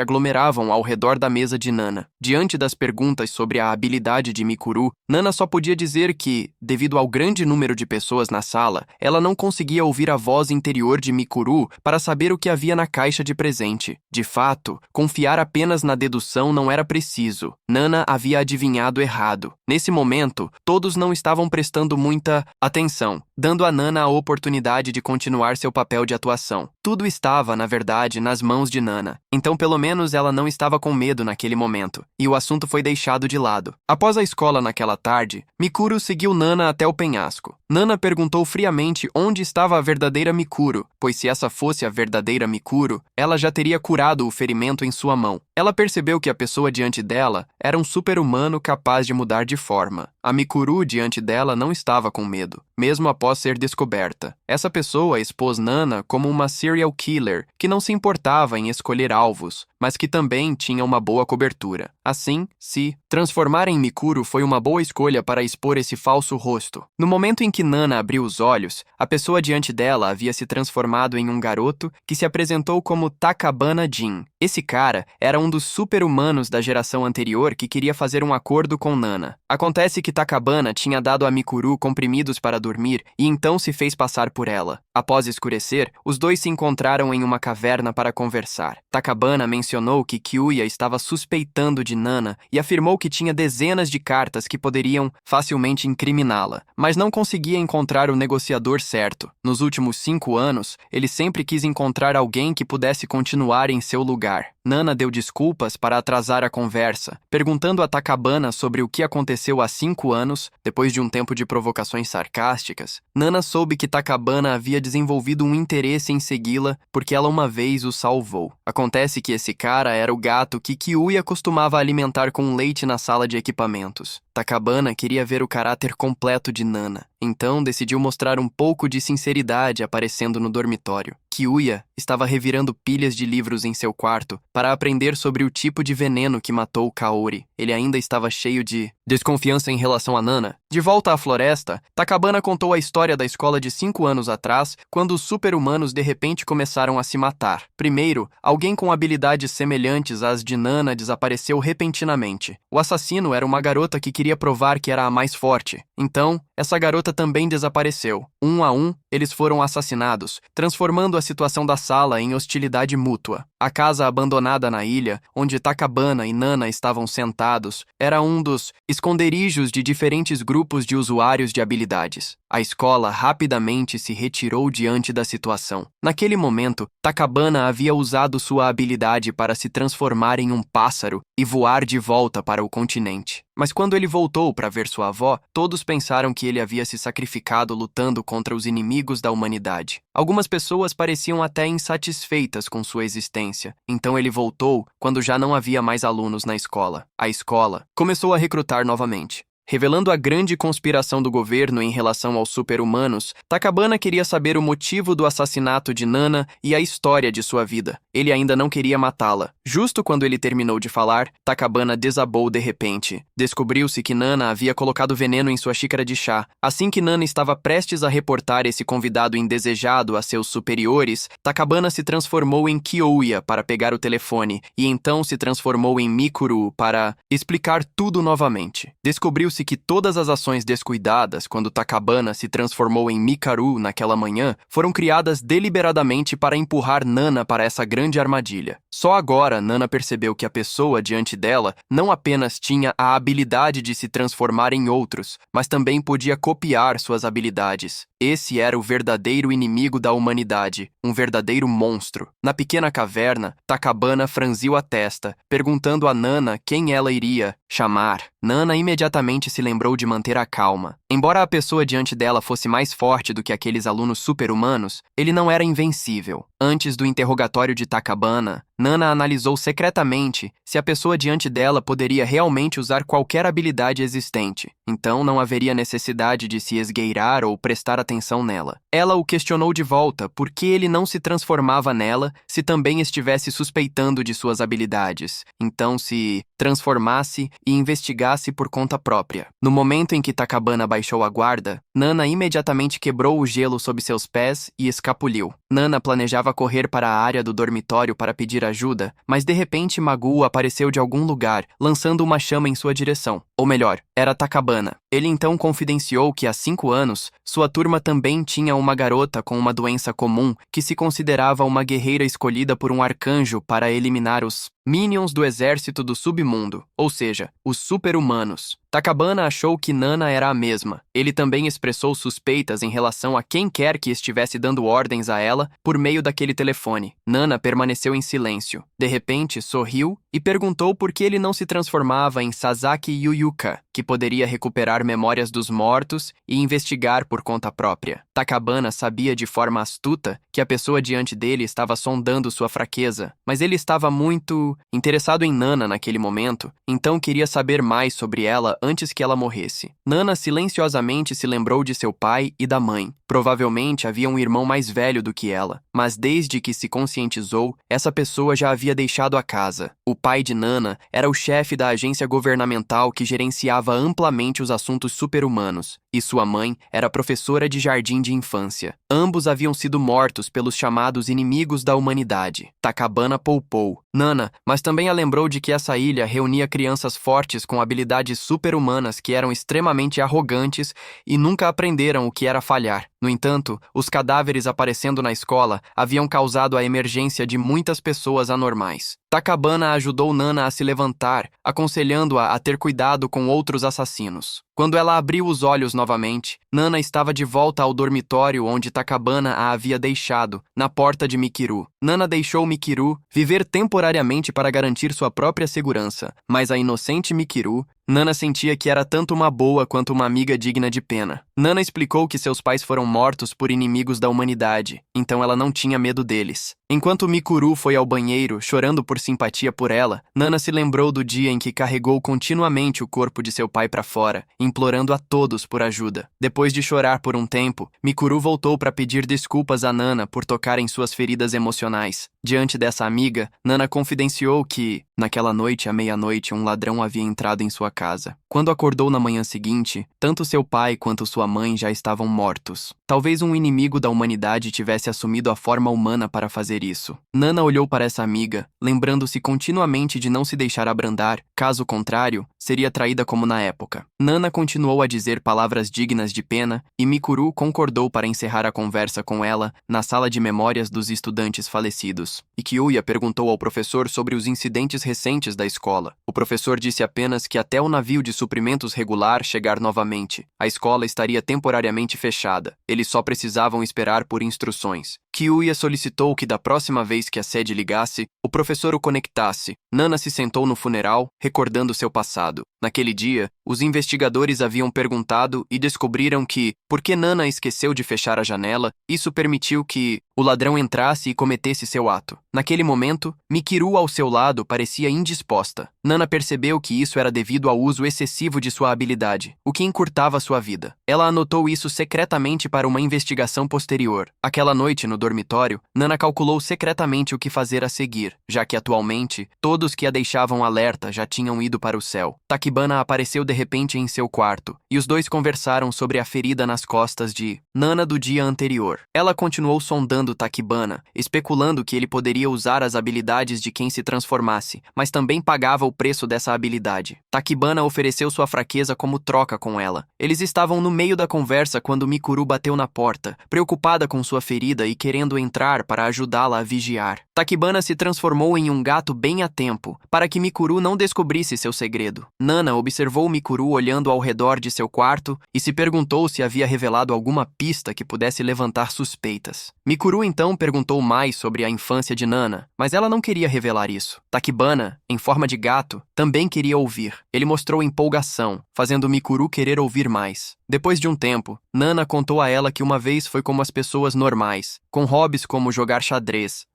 aglomeravam ao redor da mesa de Nana. Diante das perguntas sobre a habilidade de Mikuru, Nana só podia dizer que, devido ao grande número de pessoas na sala, ela não conseguia ouvir a voz interior de Mikuru para saber o que havia na caixa de presente. De fato, confiar apenas na dedução não era preciso. Nana havia adivinhado errado. Nesse momento, todos não estavam prestando muita atenção, dando a Nana a oportunidade de continuar seu papel de atuação. Tudo estava, na verdade, nas mãos de Nana. Então, pelo menos, ela não estava com medo naquele momento, e o assunto foi deixado de lado. Após a escola naquela tarde, Mikuru seguiu Nana até o penhasco. Nana perguntou friamente onde estava a verdadeira Mikuru, pois se essa fosse a verdadeira Mikuru, ela já teria curado o ferimento em sua mão. Ela percebeu que a pessoa diante dela era um super-humano capaz de mudar de forma. A Mikuru diante dela não estava com medo, mesmo após ser descoberta. Essa pessoa expôs Nana como uma serial killer que não se importava em escolher alvos, mas que também tinha uma boa cobertura. Assim, se transformar em Mikuru foi uma boa escolha para expor esse falso rosto. No momento em que Nana abriu os olhos, a pessoa diante dela havia se transformado em um garoto que se apresentou como Takabana Jin. Esse cara era um dos super-humanos da geração anterior que queria fazer um acordo com Nana. Acontece que Takabana tinha dado a Mikuru comprimidos para dormir e então se fez passar por ela. Após escurecer, os dois se encontraram em uma caverna para conversar. Takabana mencionou que Kyuya estava suspeitando de Nana e afirmou que tinha dezenas de cartas que poderiam facilmente incriminá-la, mas não conseguia encontrar o negociador certo. Nos últimos 5 anos, ele sempre quis encontrar alguém que pudesse continuar em seu lugar. Nana deu desculpas para atrasar a conversa, perguntando a Takabana sobre o que aconteceu há 5 anos, depois de um tempo de provocações sarcásticas. Nana soube que Takabana havia desenvolvido um interesse em segui-la porque ela uma vez o salvou. Acontece que esse cara era o gato que Kyuya costumava alimentar com leite na sala de equipamentos. Takabana queria ver o caráter completo de Nana. Então decidiu mostrar um pouco de sinceridade aparecendo no dormitório. Kiuya estava revirando pilhas de livros em seu quarto para aprender sobre o tipo de veneno que matou Kaori. Ele ainda estava cheio de desconfiança em relação a Nana. De volta à floresta, Takabana contou a história da escola de 5 anos atrás, quando os super-humanos de repente começaram a se matar. Primeiro, alguém com habilidades semelhantes às de Nana desapareceu repentinamente. O assassino era uma garota que queria provar que era a mais forte. Então, essa garota também desapareceu. Um a um, eles foram assassinados, transformando a situação da sala em hostilidade mútua. A casa abandonada na ilha, onde Takabana e Nana estavam sentados, era um dos esconderijos de diferentes grupos de usuários de habilidades. A escola rapidamente se retirou diante da situação. Naquele momento, Takabana havia usado sua habilidade para se transformar em um pássaro e voar de volta para o continente. Mas quando ele voltou para ver sua avó, todos pensaram que ele havia se sacrificado lutando contra os inimigos da humanidade. Algumas pessoas pareciam até insatisfeitas com sua existência. Então ele voltou quando já não havia mais alunos na escola. A escola começou a recrutar novamente. Revelando a grande conspiração do governo em relação aos super-humanos, Takabana queria saber o motivo do assassinato de Nana e a história de sua vida. Ele ainda não queria matá-la. Justo quando ele terminou de falar, Takabana desabou de repente. Descobriu-se que Nana havia colocado veneno em sua xícara de chá. Assim que Nana estava prestes a reportar esse convidado indesejado a seus superiores, Takabana se transformou em Kiouya para pegar o telefone e então se transformou em Mikuru para explicar tudo novamente. Descobriu-se que todas as ações descuidadas quando Takabana se transformou em Mikaru naquela manhã foram criadas deliberadamente para empurrar Nana para essa grande armadilha. Só agora Nana percebeu que a pessoa diante dela não apenas tinha a habilidade de se transformar em outros, mas também podia copiar suas habilidades. Esse era o verdadeiro inimigo da humanidade, um verdadeiro monstro. Na pequena caverna, Takabana franziu a testa, perguntando a Nana quem ela iria chamar. Nana imediatamente se lembrou de manter a calma. Embora a pessoa diante dela fosse mais forte do que aqueles alunos super-humanos, ele não era invencível. Antes do interrogatório de Takabana, Nana analisou secretamente se a pessoa diante dela poderia realmente usar qualquer habilidade existente. Então não haveria necessidade de se esgueirar ou prestar atenção nela. Ela o questionou de volta por que ele não se transformava nela se também estivesse suspeitando de suas habilidades. Então se transformasse e investigasse por conta própria. No momento em que Takabana baixou a guarda, Nana imediatamente quebrou o gelo sob seus pés e escapuliu. Nana planejava correr para a área do dormitório para pedir ajuda, mas de repente Magu apareceu de algum lugar, lançando uma chama em sua direção. Ou melhor, era Takabana. Ele então confidenciou que há 5 anos, sua turma também tinha uma garota com uma doença comum que se considerava uma guerreira escolhida por um arcanjo para eliminar os Minions do exército do submundo, ou seja, os super-humanos. Takabana achou que Nana era a mesma. Ele também expressou suspeitas em relação a quem quer que estivesse dando ordens a ela por meio daquele telefone. Nana permaneceu em silêncio. De repente, sorriu e perguntou por que ele não se transformava em Sasaki Yuyuka, que poderia recuperar memórias dos mortos e investigar por conta própria. Takabana sabia de forma astuta que a pessoa diante dele estava sondando sua fraqueza, mas ele estava muito interessado em Nana naquele momento, então queria saber mais sobre ela antes que ela morresse. Nana silenciosamente se lembrou de seu pai e da mãe. Provavelmente havia um irmão mais velho do que ela, mas desde que se conscientizou, essa pessoa já havia deixado a casa. O pai de Nana era o chefe da agência governamental que gerenciava amplamente os assuntos super-humanos, e sua mãe era professora de jardim de infância. Ambos haviam sido mortos pelos chamados inimigos da humanidade. Takabana poupou Nana, mas também a lembrou de que essa ilha reunia crianças fortes com habilidades super-humanas que eram extremamente arrogantes e nunca aprenderam o que era falhar. No entanto, os cadáveres aparecendo na escola haviam causado a emergência de muitas pessoas anormais. Takabana ajudou Nana a se levantar, aconselhando-a a ter cuidado com outros assassinos. Quando ela abriu os olhos novamente, Nana estava de volta ao dormitório onde Takabana a havia deixado, na porta de Mikiru. Nana deixou Mikiru viver temporariamente para garantir sua própria segurança, mas a inocente Mikiru Nana sentia que era tanto uma boa quanto uma amiga digna de pena. Nana explicou que seus pais foram mortos por inimigos da humanidade, então ela não tinha medo deles. Enquanto Mikuru foi ao banheiro, chorando por simpatia por ela, Nana se lembrou do dia em que carregou continuamente o corpo de seu pai para fora, implorando a todos por ajuda. Depois de chorar por um tempo, Mikuru voltou para pedir desculpas a Nana por tocar em suas feridas emocionais. Diante dessa amiga, Nana confidenciou que, naquela noite à meia-noite, um ladrão havia entrado em sua casa. Quando acordou na manhã seguinte, tanto seu pai quanto sua mãe já estavam mortos. Talvez um inimigo da humanidade tivesse assumido a forma humana para fazer isso. Nana olhou para essa amiga, lembrando-se continuamente de não se deixar abrandar, caso contrário, seria traída como na época. Nana continuou a dizer palavras dignas de pena e Mikuru concordou para encerrar a conversa com ela na sala de memórias dos estudantes falecidos. E Kyuya perguntou ao professor sobre os incidentes recentes da escola. O professor disse apenas que até o navio de suprimentos regular chegar novamente, a escola estaria temporariamente fechada. Eles só precisavam esperar por instruções. Kyuya solicitou que da próxima vez que a sede ligasse, o professor o conectasse. Nana se sentou no funeral, recordando seu passado. Naquele dia, os investigadores haviam perguntado e descobriram que, porque Nana esqueceu de fechar a janela, isso permitiu que o ladrão entrasse e cometesse seu ato. Naquele momento, Mikuru ao seu lado parecia indisposta. Nana percebeu que isso era devido ao uso excessivo de sua habilidade, o que encurtava sua vida. Ela anotou isso secretamente para uma investigação posterior. Aquela noite, no dormitório, Nana calculou secretamente o que fazer a seguir, já que atualmente, todos que a deixavam alerta já tinham ido para o céu. Takibana apareceu de repente em seu quarto, e os dois conversaram sobre a ferida nas costas de Nana do dia anterior. Ela continuou sondando Takibana, especulando que ele poderia usar as habilidades de quem se transformasse, mas também pagava o preço dessa habilidade. Takibana ofereceu sua fraqueza como troca com ela. Eles estavam no meio da conversa quando Mikuru bateu na porta, preocupada com sua ferida e querendo entrar para ajudá-la a vigiar. Takibana se transformou em um gato bem a tempo, para que Mikuru não descobrisse seu segredo. Nana observou Mikuru olhando ao redor de seu quarto e se perguntou se havia revelado alguma pista que pudesse levantar suspeitas. Mikuru então perguntou mais sobre a infância de Nana, mas ela não queria revelar isso. Takibana, em forma de gato, também queria ouvir. Ele mostrou empolgação, fazendo Mikuru querer ouvir mais. Depois de um tempo, Nana contou a ela que uma vez foi como as pessoas normais, com hobbies como jogar xadrez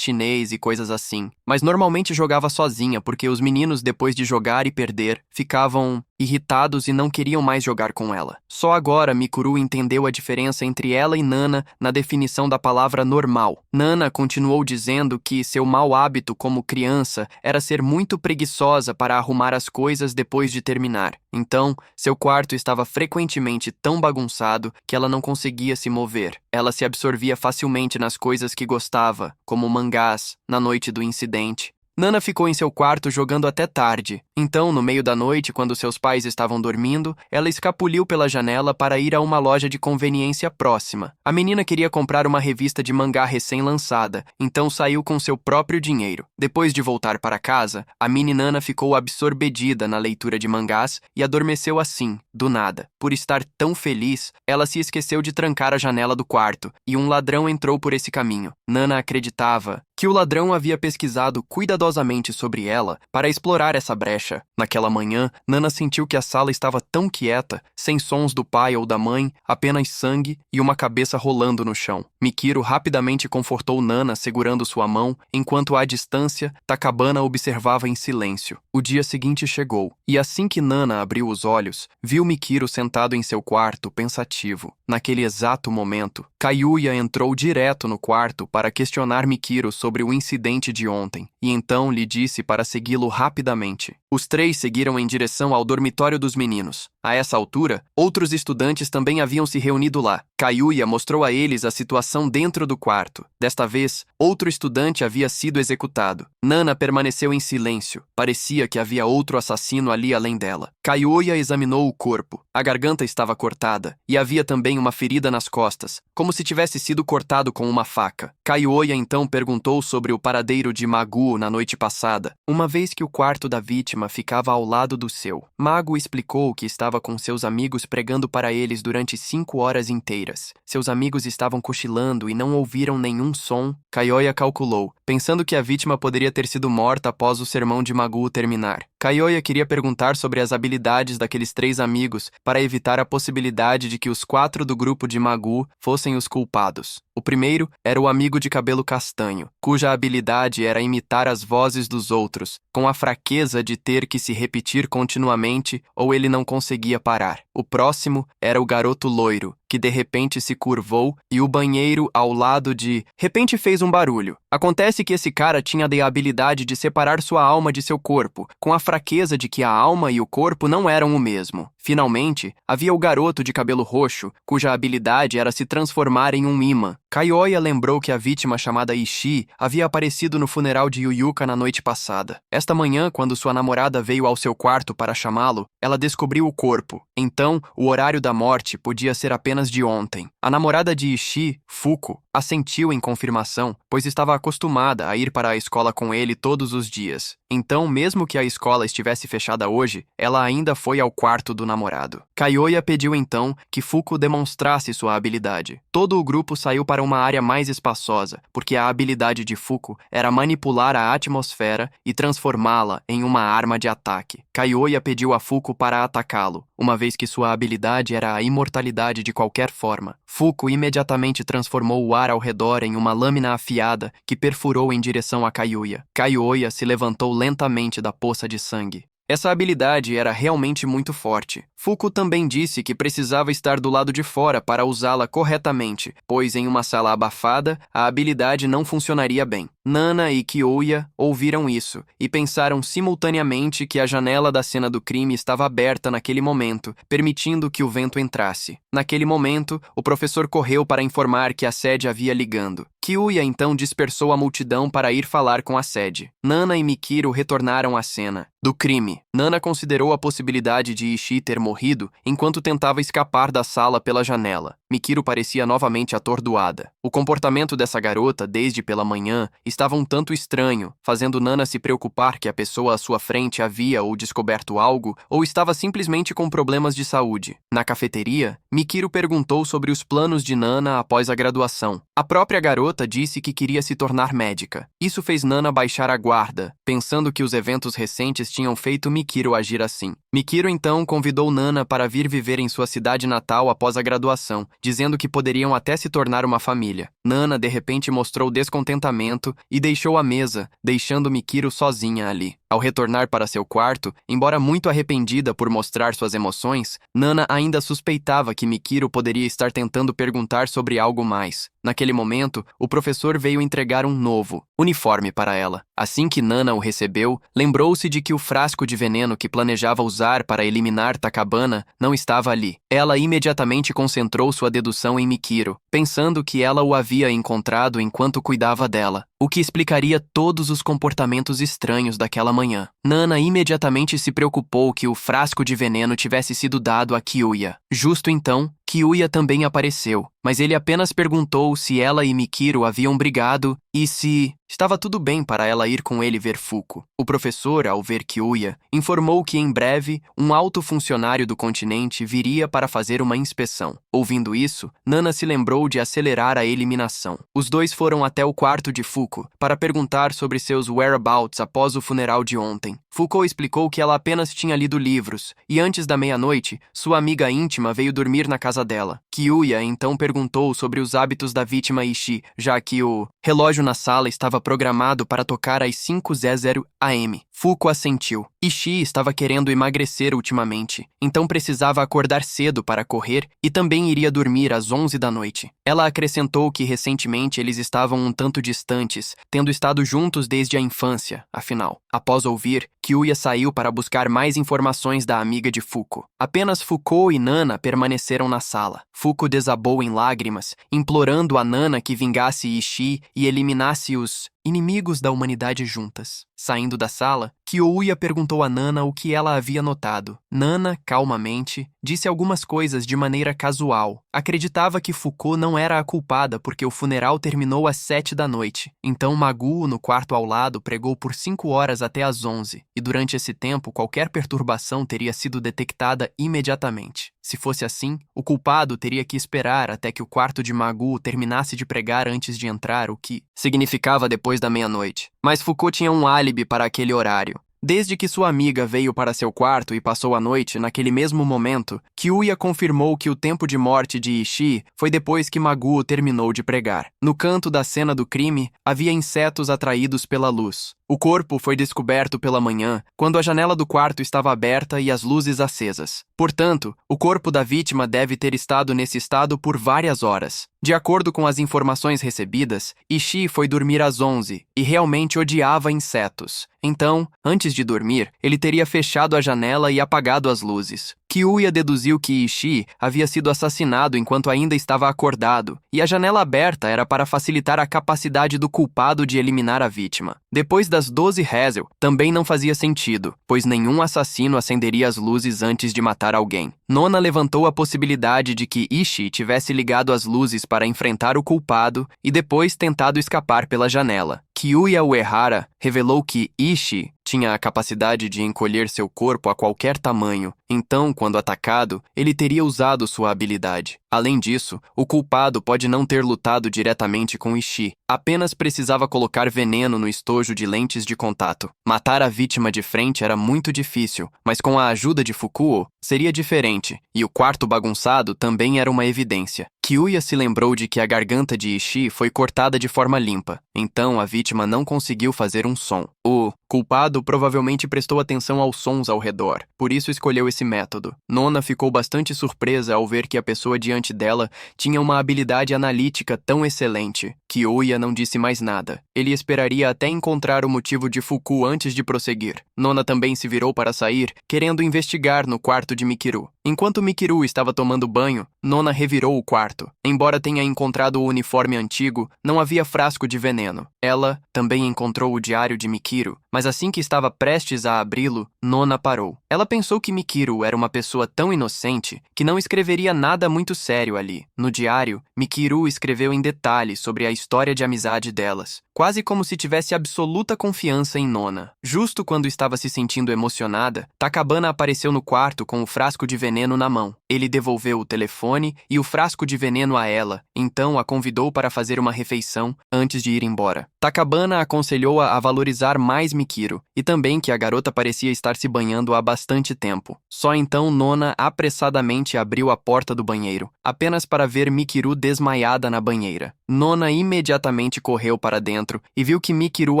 chinês e coisas assim, mas normalmente jogava sozinha porque os meninos, depois de jogar e perder, ficavam irritados e não queriam mais jogar com ela. Só agora Mikuru entendeu a diferença entre ela e Nana na definição da palavra normal. Nana continuou dizendo que seu mau hábito como criança era ser muito preguiçosa para arrumar as coisas depois de terminar. Então, seu quarto estava frequentemente tão bagunçado que ela não conseguia se mover. Ela se absorvia facilmente nas coisas que gostava, como mangás, na noite do incidente. Nana ficou em seu quarto jogando até tarde. Então, no meio da noite, quando seus pais estavam dormindo, ela escapuliu pela janela para ir a uma loja de conveniência próxima. A menina queria comprar uma revista de mangá recém-lançada, então saiu com seu próprio dinheiro. Depois de voltar para casa, a mini Nana ficou absorvida na leitura de mangás e adormeceu assim, do nada. Por estar tão feliz, ela se esqueceu de trancar a janela do quarto, e um ladrão entrou por esse caminho. Nana acreditava que o ladrão havia pesquisado cuidadosamente sobre ela para explorar essa brecha. Naquela manhã, Nana sentiu que a sala estava tão quieta, sem sons do pai ou da mãe, apenas sangue e uma cabeça rolando no chão. Mikiro rapidamente confortou Nana segurando sua mão, enquanto à distância, Takibana observava em silêncio. O dia seguinte chegou, e assim que Nana abriu os olhos, viu Mikiro sentado em seu quarto, pensativo. Naquele exato momento, Kyuya entrou direto no quarto para questionar Mikiro sobre o incidente de ontem, e então lhe disse para segui-lo rapidamente. Os três seguiram em direção ao dormitório dos meninos. A essa altura, outros estudantes também haviam se reunido lá. Kyuya mostrou a eles a situação dentro do quarto. Desta vez, outro estudante havia sido executado. Nana permaneceu em silêncio. Parecia que havia outro assassino ali além dela. Kyuya examinou o corpo. A garganta estava cortada, e havia também uma ferida nas costas, como se tivesse sido cortado com uma faca. Kyuya então perguntou sobre o paradeiro de Magu na noite passada, uma vez que o quarto da vítima ficava ao lado do seu. Magu explicou que estava com seus amigos pregando para eles durante 5 horas inteiras. Seus amigos estavam cochilando e não ouviram nenhum som. Kyuya calculou, pensando que a vítima poderia ter sido morta após o sermão de Magu terminar. Kaioya queria perguntar sobre as habilidades daqueles 3 amigos para evitar a possibilidade de que os 4 do grupo de Magu fossem os culpados. O primeiro era o amigo de cabelo castanho, cuja habilidade era imitar as vozes dos outros, com a fraqueza de ter que se repetir continuamente ou ele não conseguia parar. O próximo era o garoto loiro, que de repente se curvou e o banheiro ao lado de repente fez um barulho. Acontece que esse cara tinha a habilidade de separar sua alma de seu corpo, com a fraqueza de que a alma e o corpo não eram o mesmo. Finalmente, havia o garoto de cabelo roxo, cuja habilidade era se transformar em um imã. Kaioya lembrou que a vítima chamada Ishii havia aparecido no funeral de Yuyuka na noite passada. Esta manhã, quando sua namorada veio ao seu quarto para chamá-lo, ela descobriu o corpo. Então, o horário da morte podia ser apenas de ontem. A namorada de Ishii, Fuko, assentiu em confirmação, pois estava acostumada a ir para a escola com ele todos os dias. Então, mesmo que a escola estivesse fechada hoje, ela ainda foi ao quarto do namorado. Kaioya pediu então que Fuko demonstrasse sua habilidade. Todo o grupo saiu para uma área mais espaçosa, porque a habilidade de Fuko era manipular a atmosfera e transformá-la em uma arma de ataque. Kaioya pediu a Fuko para atacá-lo, uma vez que sua habilidade era a imortalidade de qualquer forma. Fuko imediatamente transformou o ar ao redor em uma lâmina afiada que perfurou em direção a Kaioya. Kaioya se levantou lentamente da poça de sangue. Essa habilidade era realmente muito forte. Fuko também disse que precisava estar do lado de fora para usá-la corretamente, pois em uma sala abafada, a habilidade não funcionaria bem. Nana e Kiouya ouviram isso e pensaram simultaneamente que a janela da cena do crime estava aberta naquele momento, permitindo que o vento entrasse. Naquele momento, o professor correu para informar que a sede havia ligando. Kiouya então dispersou a multidão para ir falar com a sede. Nana e Mikiro retornaram à cena do crime. Nana considerou a possibilidade de Ishii ter morrido enquanto tentava escapar da sala pela janela. Mikiro parecia novamente atordoada. O comportamento dessa garota, desde pela manhã, estava um tanto estranho, fazendo Nana se preocupar que a pessoa à sua frente havia ou descoberto algo ou estava simplesmente com problemas de saúde. Na cafeteria, Mikiro perguntou sobre os planos de Nana após a graduação. A própria garota disse que queria se tornar médica. Isso fez Nana baixar a guarda, pensando que os eventos recentes tinham feito Mikiro agir assim. Mikiro então convidou Nana para vir viver em sua cidade natal após a graduação, dizendo que poderiam até se tornar uma família. Nana de repente mostrou descontentamento e deixou a mesa, deixando Mikiro sozinha ali. Ao retornar para seu quarto, embora muito arrependida por mostrar suas emoções, Nana ainda suspeitava que Mikiro poderia estar tentando perguntar sobre algo mais. Naquele momento, o professor veio entregar um novo uniforme para ela. Assim que Nana o recebeu, lembrou-se de que o frasco de veneno que planejava usar para eliminar Takabana não estava ali. Ela imediatamente concentrou sua dedução em Mikiro, pensando que ela o havia encontrado enquanto cuidava dela, o que explicaria todos os comportamentos estranhos daquela manhã. Nana imediatamente se preocupou que o frasco de veneno tivesse sido dado a Kiouya. Justo então, Kiouya também apareceu, mas ele apenas perguntou se ela e Mikiro haviam brigado e se estava tudo bem para ela ir com ele ver Fuko. O professor, ao ver Kiouya, informou que em breve um alto funcionário do continente viria para fazer uma inspeção. Ouvindo isso, Nana se lembrou de acelerar a eliminação. Os dois foram até o quarto de Fuko para perguntar sobre seus whereabouts após o funeral de ontem. Fuko explicou que ela apenas tinha lido livros e antes da meia-noite, sua amiga íntima veio dormir na casa dela. Kiouya então perguntou sobre os hábitos da vítima Ishii, já que o relógio na sala estava programado para tocar às 5:00 am. Fuko assentiu. Ishii estava querendo emagrecer ultimamente, então precisava acordar cedo para correr e também iria dormir às 11 da noite. Ela acrescentou que recentemente eles estavam um tanto distantes, tendo estado juntos desde a infância, afinal. Após ouvir, Kiouya saiu para buscar mais informações da amiga de Fuko. Apenas Fuko e Nana permaneceram na sala. Fuko desabou em lágrimas, implorando a Nana que vingasse Ishii e eliminasse os inimigos da humanidade juntas. Saindo da sala, Kiouya perguntou a Nana o que ela havia notado. Nana, calmamente, disse algumas coisas de maneira casual. Acreditava que Fuko não era a culpada porque o funeral terminou às 7 da noite. Então Magu, no quarto ao lado, pregou por 5 horas até às 11, e durante esse tempo qualquer perturbação teria sido detectada imediatamente. Se fosse assim, o culpado teria que esperar até que o quarto de Magu terminasse de pregar antes de entrar, o que significava depois da meia-noite. Mas Fuko tinha um álibi para aquele horário. Desde que sua amiga veio para seu quarto e passou a noite naquele mesmo momento, Kyuya confirmou que o tempo de morte de Ishii foi depois que Maguo terminou de pregar. No canto da cena do crime, havia insetos atraídos pela luz. O corpo foi descoberto pela manhã, quando a janela do quarto estava aberta e as luzes acesas. Portanto, o corpo da vítima deve ter estado nesse estado por várias horas. De acordo com as informações recebidas, Ishii foi dormir às 11 e realmente odiava insetos. Então, antes de dormir, ele teria fechado a janela e apagado as luzes. Kyuya deduziu que Ishii havia sido assassinado enquanto ainda estava acordado, e a janela aberta era para facilitar a capacidade do culpado de eliminar a vítima. Depois das 12 Hazel, também não fazia sentido, pois nenhum assassino acenderia as luzes antes de matar alguém. Nona levantou a possibilidade de que Ishii tivesse ligado as luzes para enfrentar o culpado e depois tentado escapar pela janela. Kyuya Uehara revelou que Ishii tinha a capacidade de encolher seu corpo a qualquer tamanho, então, quando atacado, ele teria usado sua habilidade. Além disso, o culpado pode não ter lutado diretamente com Ishii, apenas precisava colocar veneno no estojo de lentes de contato. Matar a vítima de frente era muito difícil, mas com a ajuda de Fukuo, seria diferente, e o quarto bagunçado também era uma evidência. Kyuya se lembrou de que a garganta de Ishii foi cortada de forma limpa, então a vítima não conseguiu fazer um som. O culpado provavelmente prestou atenção aos sons ao redor, por isso escolheu esse método. Nona ficou bastante surpresa ao ver que a pessoa diante dela tinha uma habilidade analítica tão excelente. Kyuya não disse mais nada. Ele esperaria até encontrar o motivo de Fuku antes de prosseguir. Nona também se virou para sair, querendo investigar no quarto de Mikiru. Enquanto Mikiru estava tomando banho, Nona revirou o quarto. Embora tenha encontrado o uniforme antigo, não havia frasco de veneno. Ela também encontrou o diário de Mikiru, mas assim que estava prestes a abri-lo, Nona parou. Ela pensou que Mikiru era uma pessoa tão inocente que não escreveria nada muito sério ali. No diário, Mikiru escreveu em detalhes sobre a história de amizade delas, quase como se tivesse absoluta confiança em Nona. Justo quando estava se sentindo emocionada, Takabana apareceu no quarto com o frasco de veneno na mão. Ele devolveu o telefone e o frasco de veneno a ela, então a convidou para fazer uma refeição antes de ir embora. Takabana aconselhou-a a valorizar mais Mikiru, e também que a garota parecia estar se banhando há bastante tempo. Só então Nona apressadamente abriu a porta do banheiro, apenas para ver Mikiru desmaiada na banheira. Nona imediatamente correu para dentro e viu que Mikiru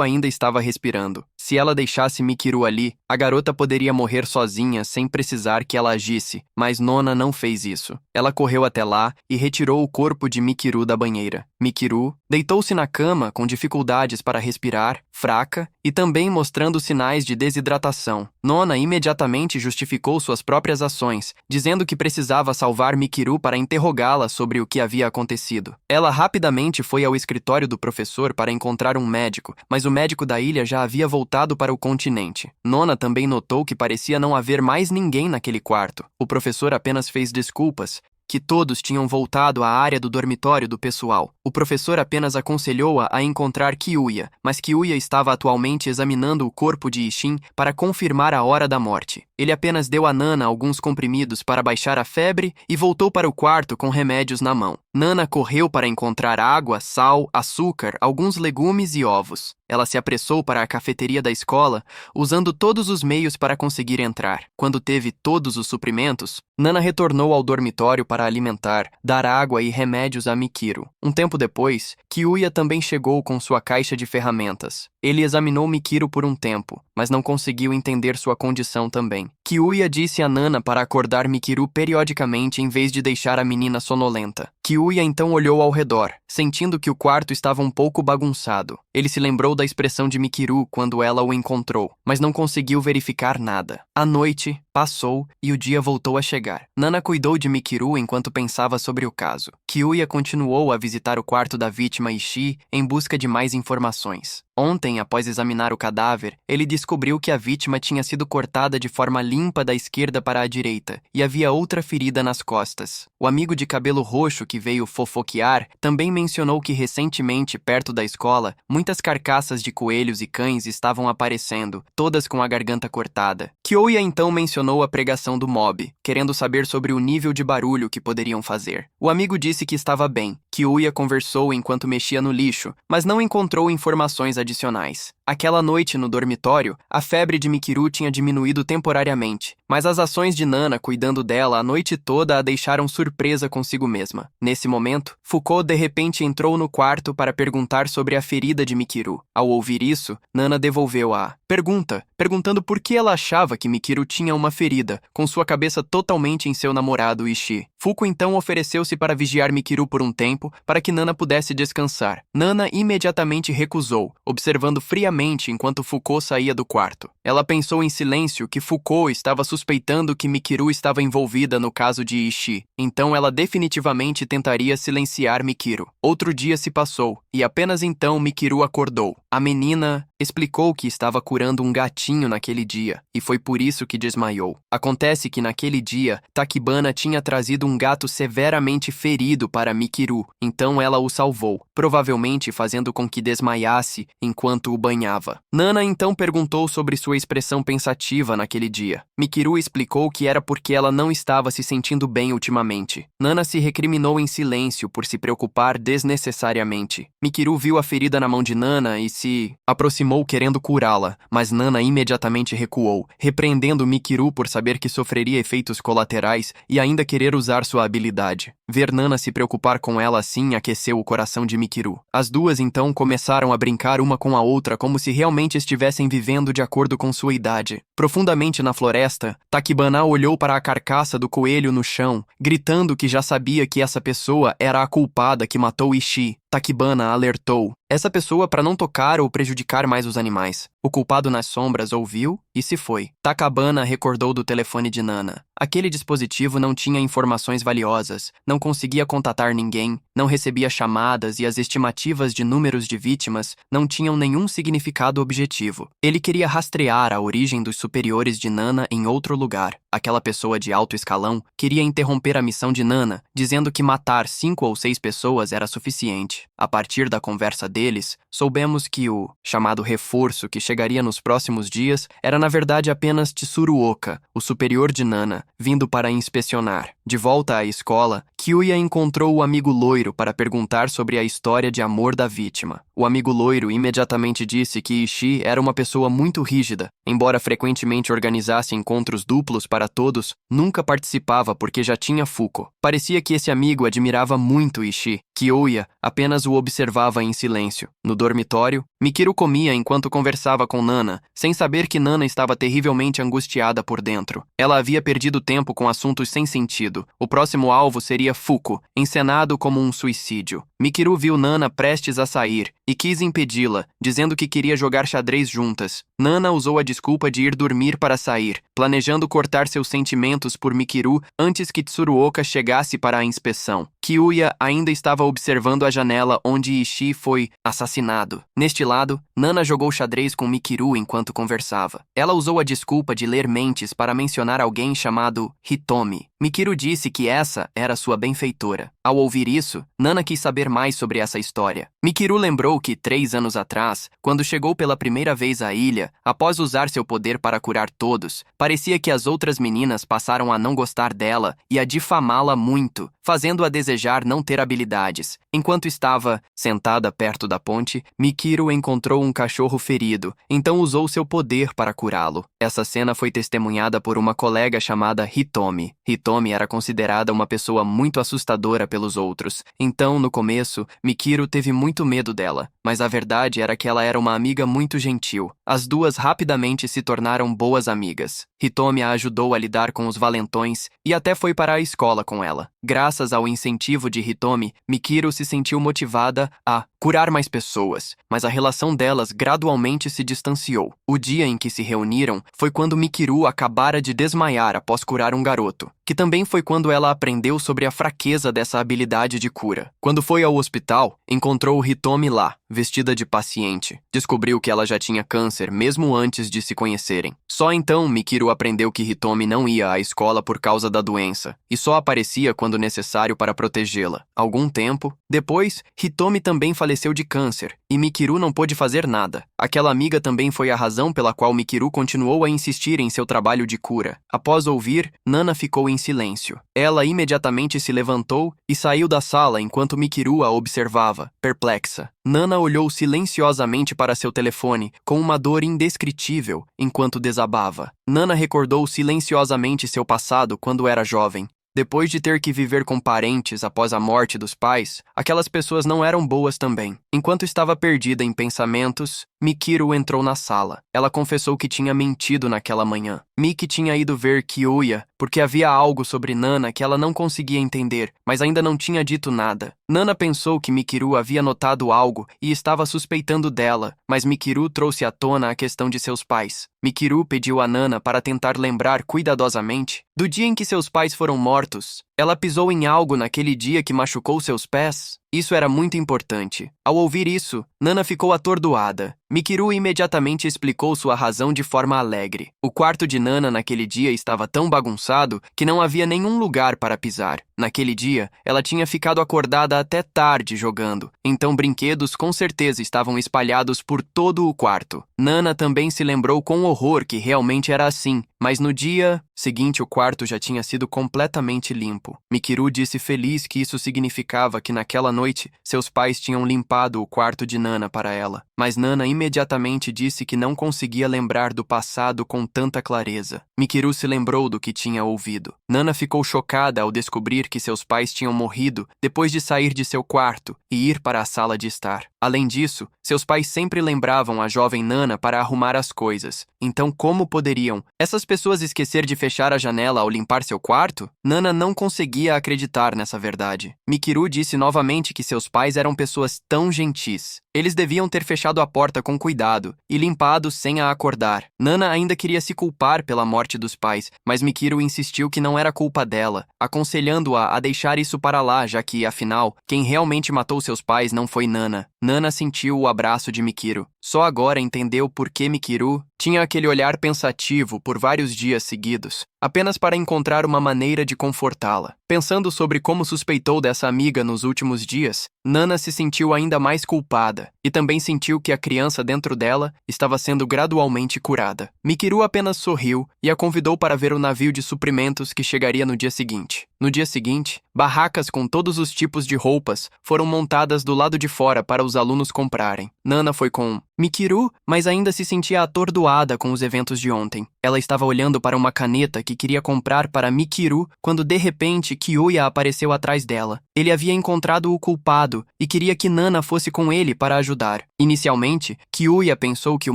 ainda estava respirando. Se ela deixasse Mikiru ali, a garota poderia morrer sozinha sem precisar que ela agisse, mas Nona não fez isso. Ela correu até lá e retirou o corpo de Mikiru da banheira. Mikiru deitou-se na cama com dificuldades para respirar, fraca e também mostrando sinais de desidratação. Nona imediatamente justificou suas próprias ações, dizendo que precisava salvar Mikiru para interrogá-la sobre o que havia acontecido. Ela rapidamente foi ao escritório do professor para encontrar um médico, mas o médico da ilha já havia voltado para o continente. Nona também notou que parecia não haver mais ninguém naquele quarto. O professor apenas fez desculpas, que todos tinham voltado à área do dormitório do pessoal. O professor apenas aconselhou-a a encontrar Kyuya, mas Kyuya estava atualmente examinando o corpo de Ishin para confirmar a hora da morte. Ele apenas deu a Nana alguns comprimidos para baixar a febre e voltou para o quarto com remédios na mão. Nana correu para encontrar água, sal, açúcar, alguns legumes e ovos. Ela se apressou para a cafeteria da escola, usando todos os meios para conseguir entrar. Quando teve todos os suprimentos, Nana retornou ao dormitório para alimentar, dar água e remédios a Mikiru. Um tempo depois, Kyuya também chegou com sua caixa de ferramentas. Ele examinou Mikiru por um tempo, mas não conseguiu entender sua condição também. Kyuya disse a Nana para acordar Mikiru periodicamente em vez de deixar a menina sonolenta. Kyuya então olhou ao redor, sentindo que o quarto estava um pouco bagunçado. Ele se lembrou da expressão de Mikiru quando ela o encontrou, mas não conseguiu verificar nada. A noite passou e o dia voltou a chegar. Nana cuidou de Mikiru enquanto pensava sobre o caso. Kyuya continuou a visitar o quarto da vítima Ishii em busca de mais informações. Ontem, após examinar o cadáver, ele descobriu que a vítima tinha sido cortada de forma limpa da esquerda para a direita e havia outra ferida nas costas. O amigo de cabelo roxo que veio fofoquear também mencionou que recentemente, perto da escola, muitas Muitas carcaças de coelhos e cães estavam aparecendo, todas com a garganta cortada. Kyoya então mencionou a pregação do mob, querendo saber sobre o nível de barulho que poderiam fazer. O amigo disse que estava bem. Kyoya conversou enquanto mexia no lixo, mas não encontrou informações adicionais. Aquela noite no dormitório, a febre de Mikiru tinha diminuído temporariamente, mas as ações de Nana cuidando dela a noite toda a deixaram surpresa consigo mesma. Nesse momento, Foucault de repente entrou no quarto para perguntar sobre a ferida de Mikiru. Ao ouvir isso, Nana devolveu a pergunta, perguntando por que ela achava que Mikiru tinha uma ferida, com sua cabeça totalmente em seu namorado Ishii. Foucault então ofereceu-se para vigiar Mikiru por um tempo, para que Nana pudesse descansar. Nana imediatamente recusou, observando friamente enquanto Foucault saía do quarto. Ela pensou em silêncio que Foucault estava suspeitando que Mikiru estava envolvida no caso de Ishii, então ela definitivamente tentaria silenciar Mikiru. Outro dia se passou, e apenas então Mikiru acordou. A menina explicou que estava curando um gatinho naquele dia, e foi por isso que desmaiou. Acontece que naquele dia, Takibana tinha trazido um gato severamente ferido para Mikiru, então ela o salvou, provavelmente fazendo com que desmaiasse enquanto o banhava. Nana então perguntou sobre sua expressão pensativa naquele dia. Mikiru explicou que era porque ela não estava se sentindo bem ultimamente. Nana se recriminou em silêncio por se preocupar desnecessariamente. Mikiru viu a ferida na mão de Nana e se aproximou querendo curá-la, mas Nana imediatamente recuou, repreendendo Mikiru por saber que sofreria efeitos colaterais e ainda querer usar sua habilidade. Ver Nana se preocupar com ela assim aqueceu o coração de Mikiru. As duas então começaram a brincar uma com a outra como se realmente estivessem vivendo de acordo com sua idade. Profundamente na floresta, Takibana olhou para a carcaça do coelho no chão, gritando que já sabia que essa pessoa era a culpada que matou Ishii. Takibana alertou essa pessoa para não tocar ou prejudicar mais os animais. O culpado nas sombras ouviu e se foi. Takibana recordou do telefone de Nana. Aquele dispositivo não tinha informações valiosas, não conseguia contatar ninguém, não recebia chamadas e as estimativas de números de vítimas não tinham nenhum significado objetivo. Ele queria rastrear a origem dos superiores de Nana em outro lugar. Aquela pessoa de alto escalão queria interromper a missão de Nana, dizendo que matar 5 ou 6 pessoas era suficiente. A partir da conversa deles, soubemos que o chamado reforço que chegaria nos próximos dias era na verdade apenas Tsuruoka, o superior de Nana, vindo para inspecionar. De volta à escola, Kyoya encontrou o amigo loiro para perguntar sobre a história de amor da vítima. O amigo loiro imediatamente disse que Ishii era uma pessoa muito rígida. Embora frequentemente organizasse encontros duplos para todos, nunca participava porque já tinha Foucault. Parecia que esse amigo admirava muito Ishii. Kyoya apenas o observava em silêncio. No dormitório, Mikiru comia enquanto conversava com Nana, sem saber que Nana estava terrivelmente angustiada por dentro. Ela havia perdido tempo com assuntos sem sentido. O próximo alvo seria Foucault, encenado como um suicídio. Mikiru viu Nana prestes a sair e quis impedi-la, dizendo que queria jogar xadrez juntas. Nana usou a desculpa de ir dormir para sair, planejando cortar seus sentimentos por Mikiru antes que Tsuruoka chegasse para a inspeção. Kyoya ainda estava observando a janela onde Ishii foi assassinado. Neste lado, Nana jogou xadrez com Mikiru enquanto conversava. Ela usou a desculpa de ler mentes para mencionar alguém chamado Hitomi. Mikiru disse que essa era sua benfeitora. Ao ouvir isso, Nana quis saber mais sobre essa história. Mikiru lembrou que 3 anos atrás, quando chegou pela primeira vez à ilha, após usar seu poder para curar todos, parecia que as outras meninas passaram a não gostar dela e a difamá-la muito, fazendo-a desejar não ter habilidades. Enquanto estava sentada perto da ponte, Mikiru encontrou um cachorro ferido, então usou seu poder para curá-lo. Essa cena foi testemunhada por uma colega chamada Hitomi. Hitomi era considerada uma pessoa muito assustadora pelos outros, então, no começo, Mikiru teve muito medo dela, mas a verdade era que ela era uma amiga muito gentil. As duas rapidamente se tornaram boas amigas. Hitomi a ajudou a lidar com os valentões e até foi para a escola com ela. Graças ao incentivo de Hitomi, Mikiru se sentiu motivada a curar mais pessoas, mas a relação delas gradualmente se distanciou. O dia em que se reuniram foi quando Mikiru acabara de desmaiar após curar um garoto. que também foi quando ela aprendeu sobre a fraqueza dessa habilidade de cura. Quando foi ao hospital, encontrou Hitomi lá, vestida de paciente. Descobriu que ela já tinha câncer mesmo antes de se conhecerem. Só então Mikiru aprendeu que Hitomi não ia à escola por causa da doença e só aparecia quando necessário para protegê-la. Algum tempo depois, Hitomi também faleceu de câncer e Mikiru não pôde fazer nada. Aquela amiga também foi a razão pela qual Mikiru continuou a insistir em seu trabalho de cura. Após ouvir, Nana ficou em silêncio. Ela imediatamente se levantou e saiu da sala enquanto Mikiru a observava, perplexa. Nana olhou silenciosamente para seu telefone, com uma dor indescritível, enquanto desabava. Nana recordou silenciosamente seu passado quando era jovem. Depois de ter que viver com parentes após a morte dos pais, aquelas pessoas não eram boas também. Enquanto estava perdida em pensamentos, Mikiru entrou na sala. Ela confessou que tinha mentido naquela manhã. Miki tinha ido ver Kiuya porque havia algo sobre Nana que ela não conseguia entender, mas ainda não tinha dito nada. Nana pensou que Mikiru havia notado algo e estava suspeitando dela, mas Mikiru trouxe à tona a questão de seus pais. Mikiru pediu a Nana para tentar lembrar cuidadosamente do dia em que seus pais foram mortos. Ela pisou em algo naquele dia que machucou seus pés? Isso era muito importante. Ao ouvir isso, Nana ficou atordoada. Mikiru imediatamente explicou sua razão de forma alegre. O quarto de Nana naquele dia estava tão bagunçado que não havia nenhum lugar para pisar. Naquele dia, ela tinha ficado acordada até tarde jogando, então brinquedos com certeza estavam espalhados por todo o quarto. Nana também se lembrou com horror que realmente era assim, mas no dia seguinte o quarto já tinha sido completamente limpo. Mikiru disse feliz que isso significava que naquela noite seus pais tinham limpado o quarto de Nana para ela. Mas Nana imediatamente disse que não conseguia lembrar do passado com tanta clareza. Mikiru se lembrou do que tinha ouvido. Nana ficou chocada ao descobrir que seus pais tinham morrido depois de sair de seu quarto e ir para a sala de estar. Além disso, seus pais sempre lembravam a jovem Nana para arrumar as coisas. Então, como poderiam essas pessoas esquecer de fechar a janela ao limpar seu quarto? Nana não conseguia acreditar nessa verdade. Mikiru disse novamente que seus pais eram pessoas tão gentis. Eles deviam ter fechado a porta com cuidado e limpado sem a acordar. Nana ainda queria se culpar pela morte dos pais, mas Mikiru insistiu que não era culpa dela, aconselhando-a a deixar isso para lá, já que, afinal, quem realmente matou seus pais não foi Nana. Nana sentiu o abraço de Mikiru. Só agora entendeu por que Mikiru tinha aquele olhar pensativo por vários dias seguidos, apenas para encontrar uma maneira de confortá-la. Pensando sobre como suspeitou dessa amiga nos últimos dias, Nana se sentiu ainda mais culpada e também sentiu que a criança dentro dela estava sendo gradualmente curada. Mikiru apenas sorriu e a convidou para ver o navio de suprimentos que chegaria no dia seguinte. No dia seguinte, barracas com todos os tipos de roupas foram montadas do lado de fora para os alunos comprarem. Nana foi com Mikiru, mas ainda se sentia atordoada com os eventos de ontem. Ela estava olhando para uma caneta que queria comprar para Mikiru quando de repente Kiuya apareceu atrás dela. Ele havia encontrado o culpado e queria que Nana fosse com ele para ajudar. Inicialmente, Kiuya pensou que o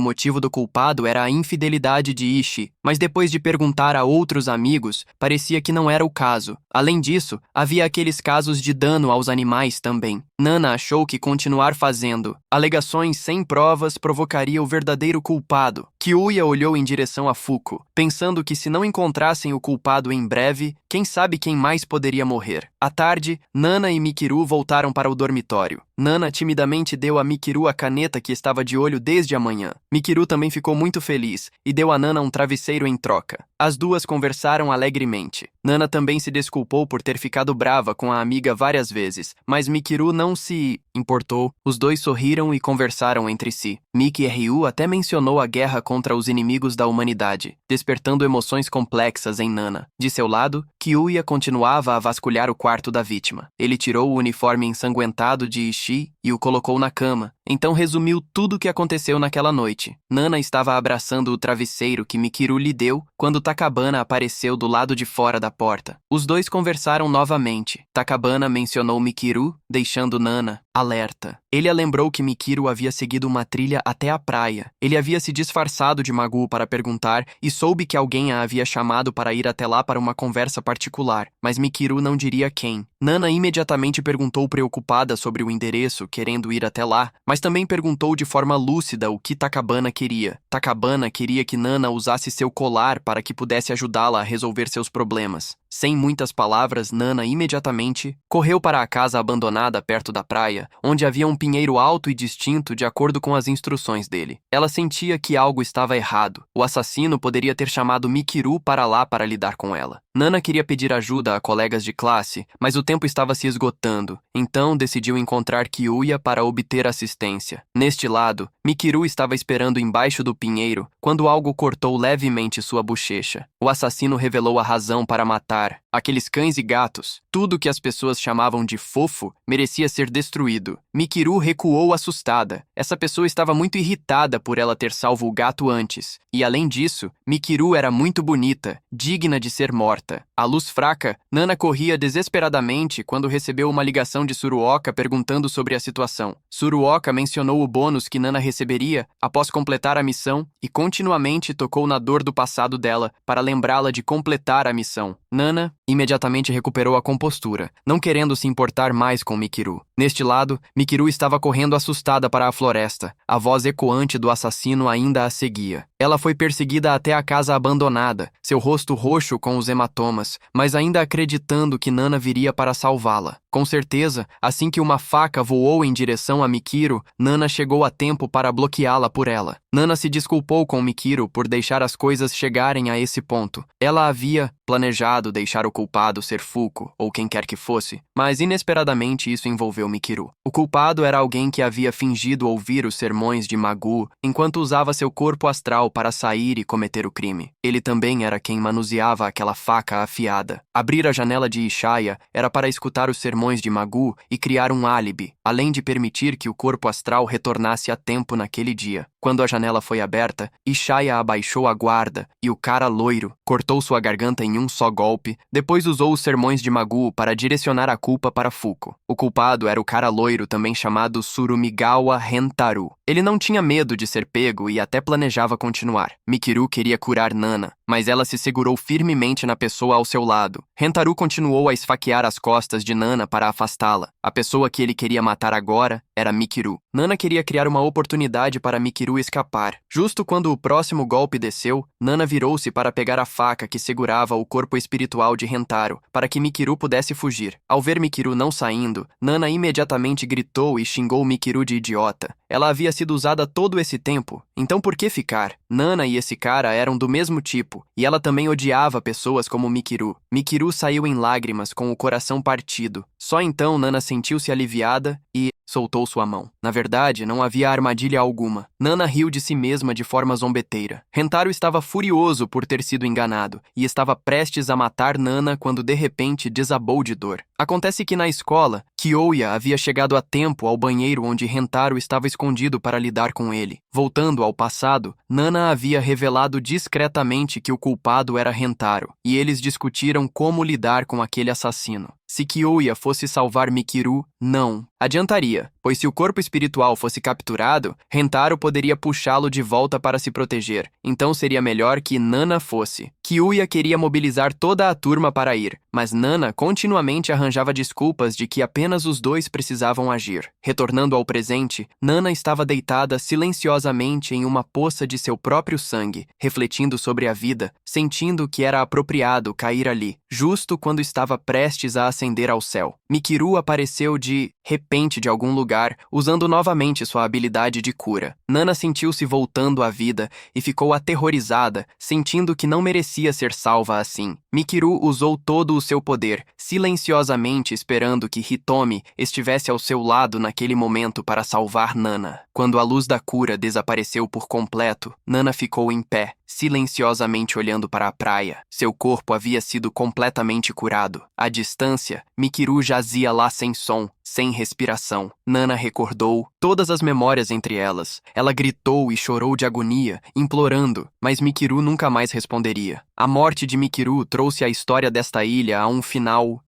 motivo do culpado era a infidelidade de Ishi, mas depois de perguntar a outros amigos, parecia que não era o caso. Além disso, havia aqueles casos de dano aos animais também. Nana achou que continuar fazendo alegações sem provas provocaria o verdadeiro culpado. Kiuya olhou em direção a Fuko, pensando que se não encontrassem o culpado em breve, quem sabe quem mais poderia morrer. À tarde, Nana e Mikiru voltaram para o dormitório. Nana timidamente deu a Mikiru a caneta que estava de olho desde a manhã. Mikiru também ficou muito feliz e deu a Nana um travesseiro em troca. As duas conversaram alegremente. Nana também se desculpou por ter ficado brava com a amiga várias vezes, mas Mikiru não se importou. Os dois sorriram e conversaram entre si. Miki e Ryu até mencionou a guerra contra os inimigos da humanidade, despertando emoções complexas em Nana. De seu lado, Kiuya continuava a vasculhar o quarto da vítima. Ele tirou o uniforme ensanguentado de Ishi e o colocou na cama. Então resumiu tudo o que aconteceu naquela noite. Nana estava abraçando o travesseiro que Mikiru lhe deu quando Takabana apareceu do lado de fora da porta. Os dois conversaram novamente. Takabana mencionou Mikiru, deixando Nana alerta. Ele a lembrou que Mikiru havia seguido uma trilha até a praia. Ele havia se disfarçado de Magu para perguntar e soube que alguém a havia chamado para ir até lá para uma conversa particular, mas Mikiru não diria quem. Nana imediatamente perguntou preocupada sobre o endereço, querendo ir até lá, mas também perguntou de forma lúcida o que Takabana queria. Takabana queria que Nana usasse seu colar para que pudesse ajudá-la a resolver seus problemas. Sem muitas palavras, Nana imediatamente correu para a casa abandonada perto da praia, onde havia um pinheiro alto e distinto de acordo com as instruções dele. Ela sentia que algo estava errado. O assassino poderia ter chamado Mikiru para lá para lidar com ela. Nana queria pedir ajuda a colegas de classe, mas o tempo estava se esgotando, então decidiu encontrar Kiuya para obter assistência. Neste lado, Mikiru estava esperando embaixo do pinheiro quando algo cortou levemente sua bochecha. O assassino revelou a razão para matar. Aqueles cães e gatos, tudo que as pessoas chamavam de fofo, merecia ser destruído. Mikiru recuou assustada. Essa pessoa estava muito irritada por ela ter salvo o gato antes. E além disso, Mikiru era muito bonita, digna de ser morta. À luz fraca, Nana corria desesperadamente quando recebeu uma ligação de Tsuruoka perguntando sobre a situação. Tsuruoka mencionou o bônus que Nana receberia após completar a missão e continuamente tocou na dor do passado dela para lembrá-la de completar a missão. Nana imediatamente recuperou a compostura, não querendo se importar mais com Mikiru. Neste lado, Mikiru estava correndo assustada para a floresta. A voz ecoante do assassino ainda a seguia. Ela foi perseguida até a casa abandonada, seu rosto roxo com os hematomas, mas ainda acreditando que Nana viria para salvá-la. Com certeza, assim que uma faca voou em direção a Mikiru, Nana chegou a tempo para bloqueá-la por ela. Nana se desculpou com Mikiru por deixar as coisas chegarem a esse ponto. Ela havia planejado deixar o culpado ser Fuko, ou quem quer que fosse, mas inesperadamente isso envolveu Mikiru. O culpado era alguém que havia fingido ouvir os sermões de Magu enquanto usava seu corpo astral para sair e cometer o crime. Ele também era quem manuseava aquela faca afiada. Abrir a janela de Ishaya era para escutar os sermões de Magu e criar um álibi, além de permitir que o corpo astral retornasse a tempo naquele dia. Quando a janela foi aberta, Ishaya abaixou a guarda e o cara loiro cortou sua garganta em um só golpe, depois usou os sermões de Magu para direcionar a culpa para Fuko. O culpado era o cara loiro também chamado Tsurumigawa Rentaru. Ele não tinha medo de ser pego e até planejava continuar. Mikiru queria curar Nana, mas ela se segurou firmemente na pessoa ao seu lado. Rentaru continuou a esfaquear as costas de Nana para afastá-la. A pessoa que ele queria matar agora era Mikiru. Nana queria criar uma oportunidade para Mikiru escapar. Justo quando o próximo golpe desceu, Nana virou-se para pegar a faca que segurava o corpo espiritual de Rentaro, para que Mikiru pudesse fugir. Ao ver Mikiru não saindo, Nana imediatamente gritou e xingou Mikiru de idiota. Ela havia sido usada todo esse tempo, então por que ficar? Nana e esse cara eram do mesmo tipo, e ela também odiava pessoas como Mikiru. Mikiru saiu em lágrimas, com o coração partido. Só então Nana sentiu-se aliviada e soltou sua mão. Na verdade, não havia armadilha alguma. Nana riu de si mesma de forma zombeteira. Rentaro estava furioso por ter sido enganado e estava prestes a matar Nana quando de repente desabou de dor. Acontece que na escola, Kiouya havia chegado a tempo ao banheiro onde Rentaro estava escondido para lidar com ele. Voltando ao passado, Nana havia revelado discretamente que o culpado era Rentaro, e eles discutiram como lidar com aquele assassino. Se Kiouya fosse salvar Mikiru, não adiantaria, pois se o corpo espiritual fosse capturado, Rentaro poderia puxá-lo de volta para se proteger, então seria melhor que Nana fosse. Kiouya queria mobilizar toda a turma para ir, mas Nana continuamente arranjava desculpas de que apenas os dois precisavam agir. Retornando ao presente, Nana estava deitada silenciosamente em uma poça de seu próprio sangue, refletindo sobre a vida, sentindo que era apropriado cair ali, justo quando estava prestes a ascender ao céu. Mikiru apareceu de repente de algum lugar, usando novamente sua habilidade de cura. Nana sentiu-se voltando à vida e ficou aterrorizada, sentindo que não merecia ser salva assim. Mikiru usou todo o seu poder, silenciosamente esperando que Hitomi estivesse ao seu lado naquele momento para salvar Nana. Quando a luz da cura desapareceu por completo, Nana ficou em pé, silenciosamente olhando para a praia. Seu corpo havia sido completamente curado. À distância, Mikiru jazia lá sem som, sem respiração. Nana recordou todas as memórias entre elas. Ela gritou e chorou de agonia, implorando, mas Mikiru nunca mais responderia. A morte de Mikiru trouxe a história desta ilha a um final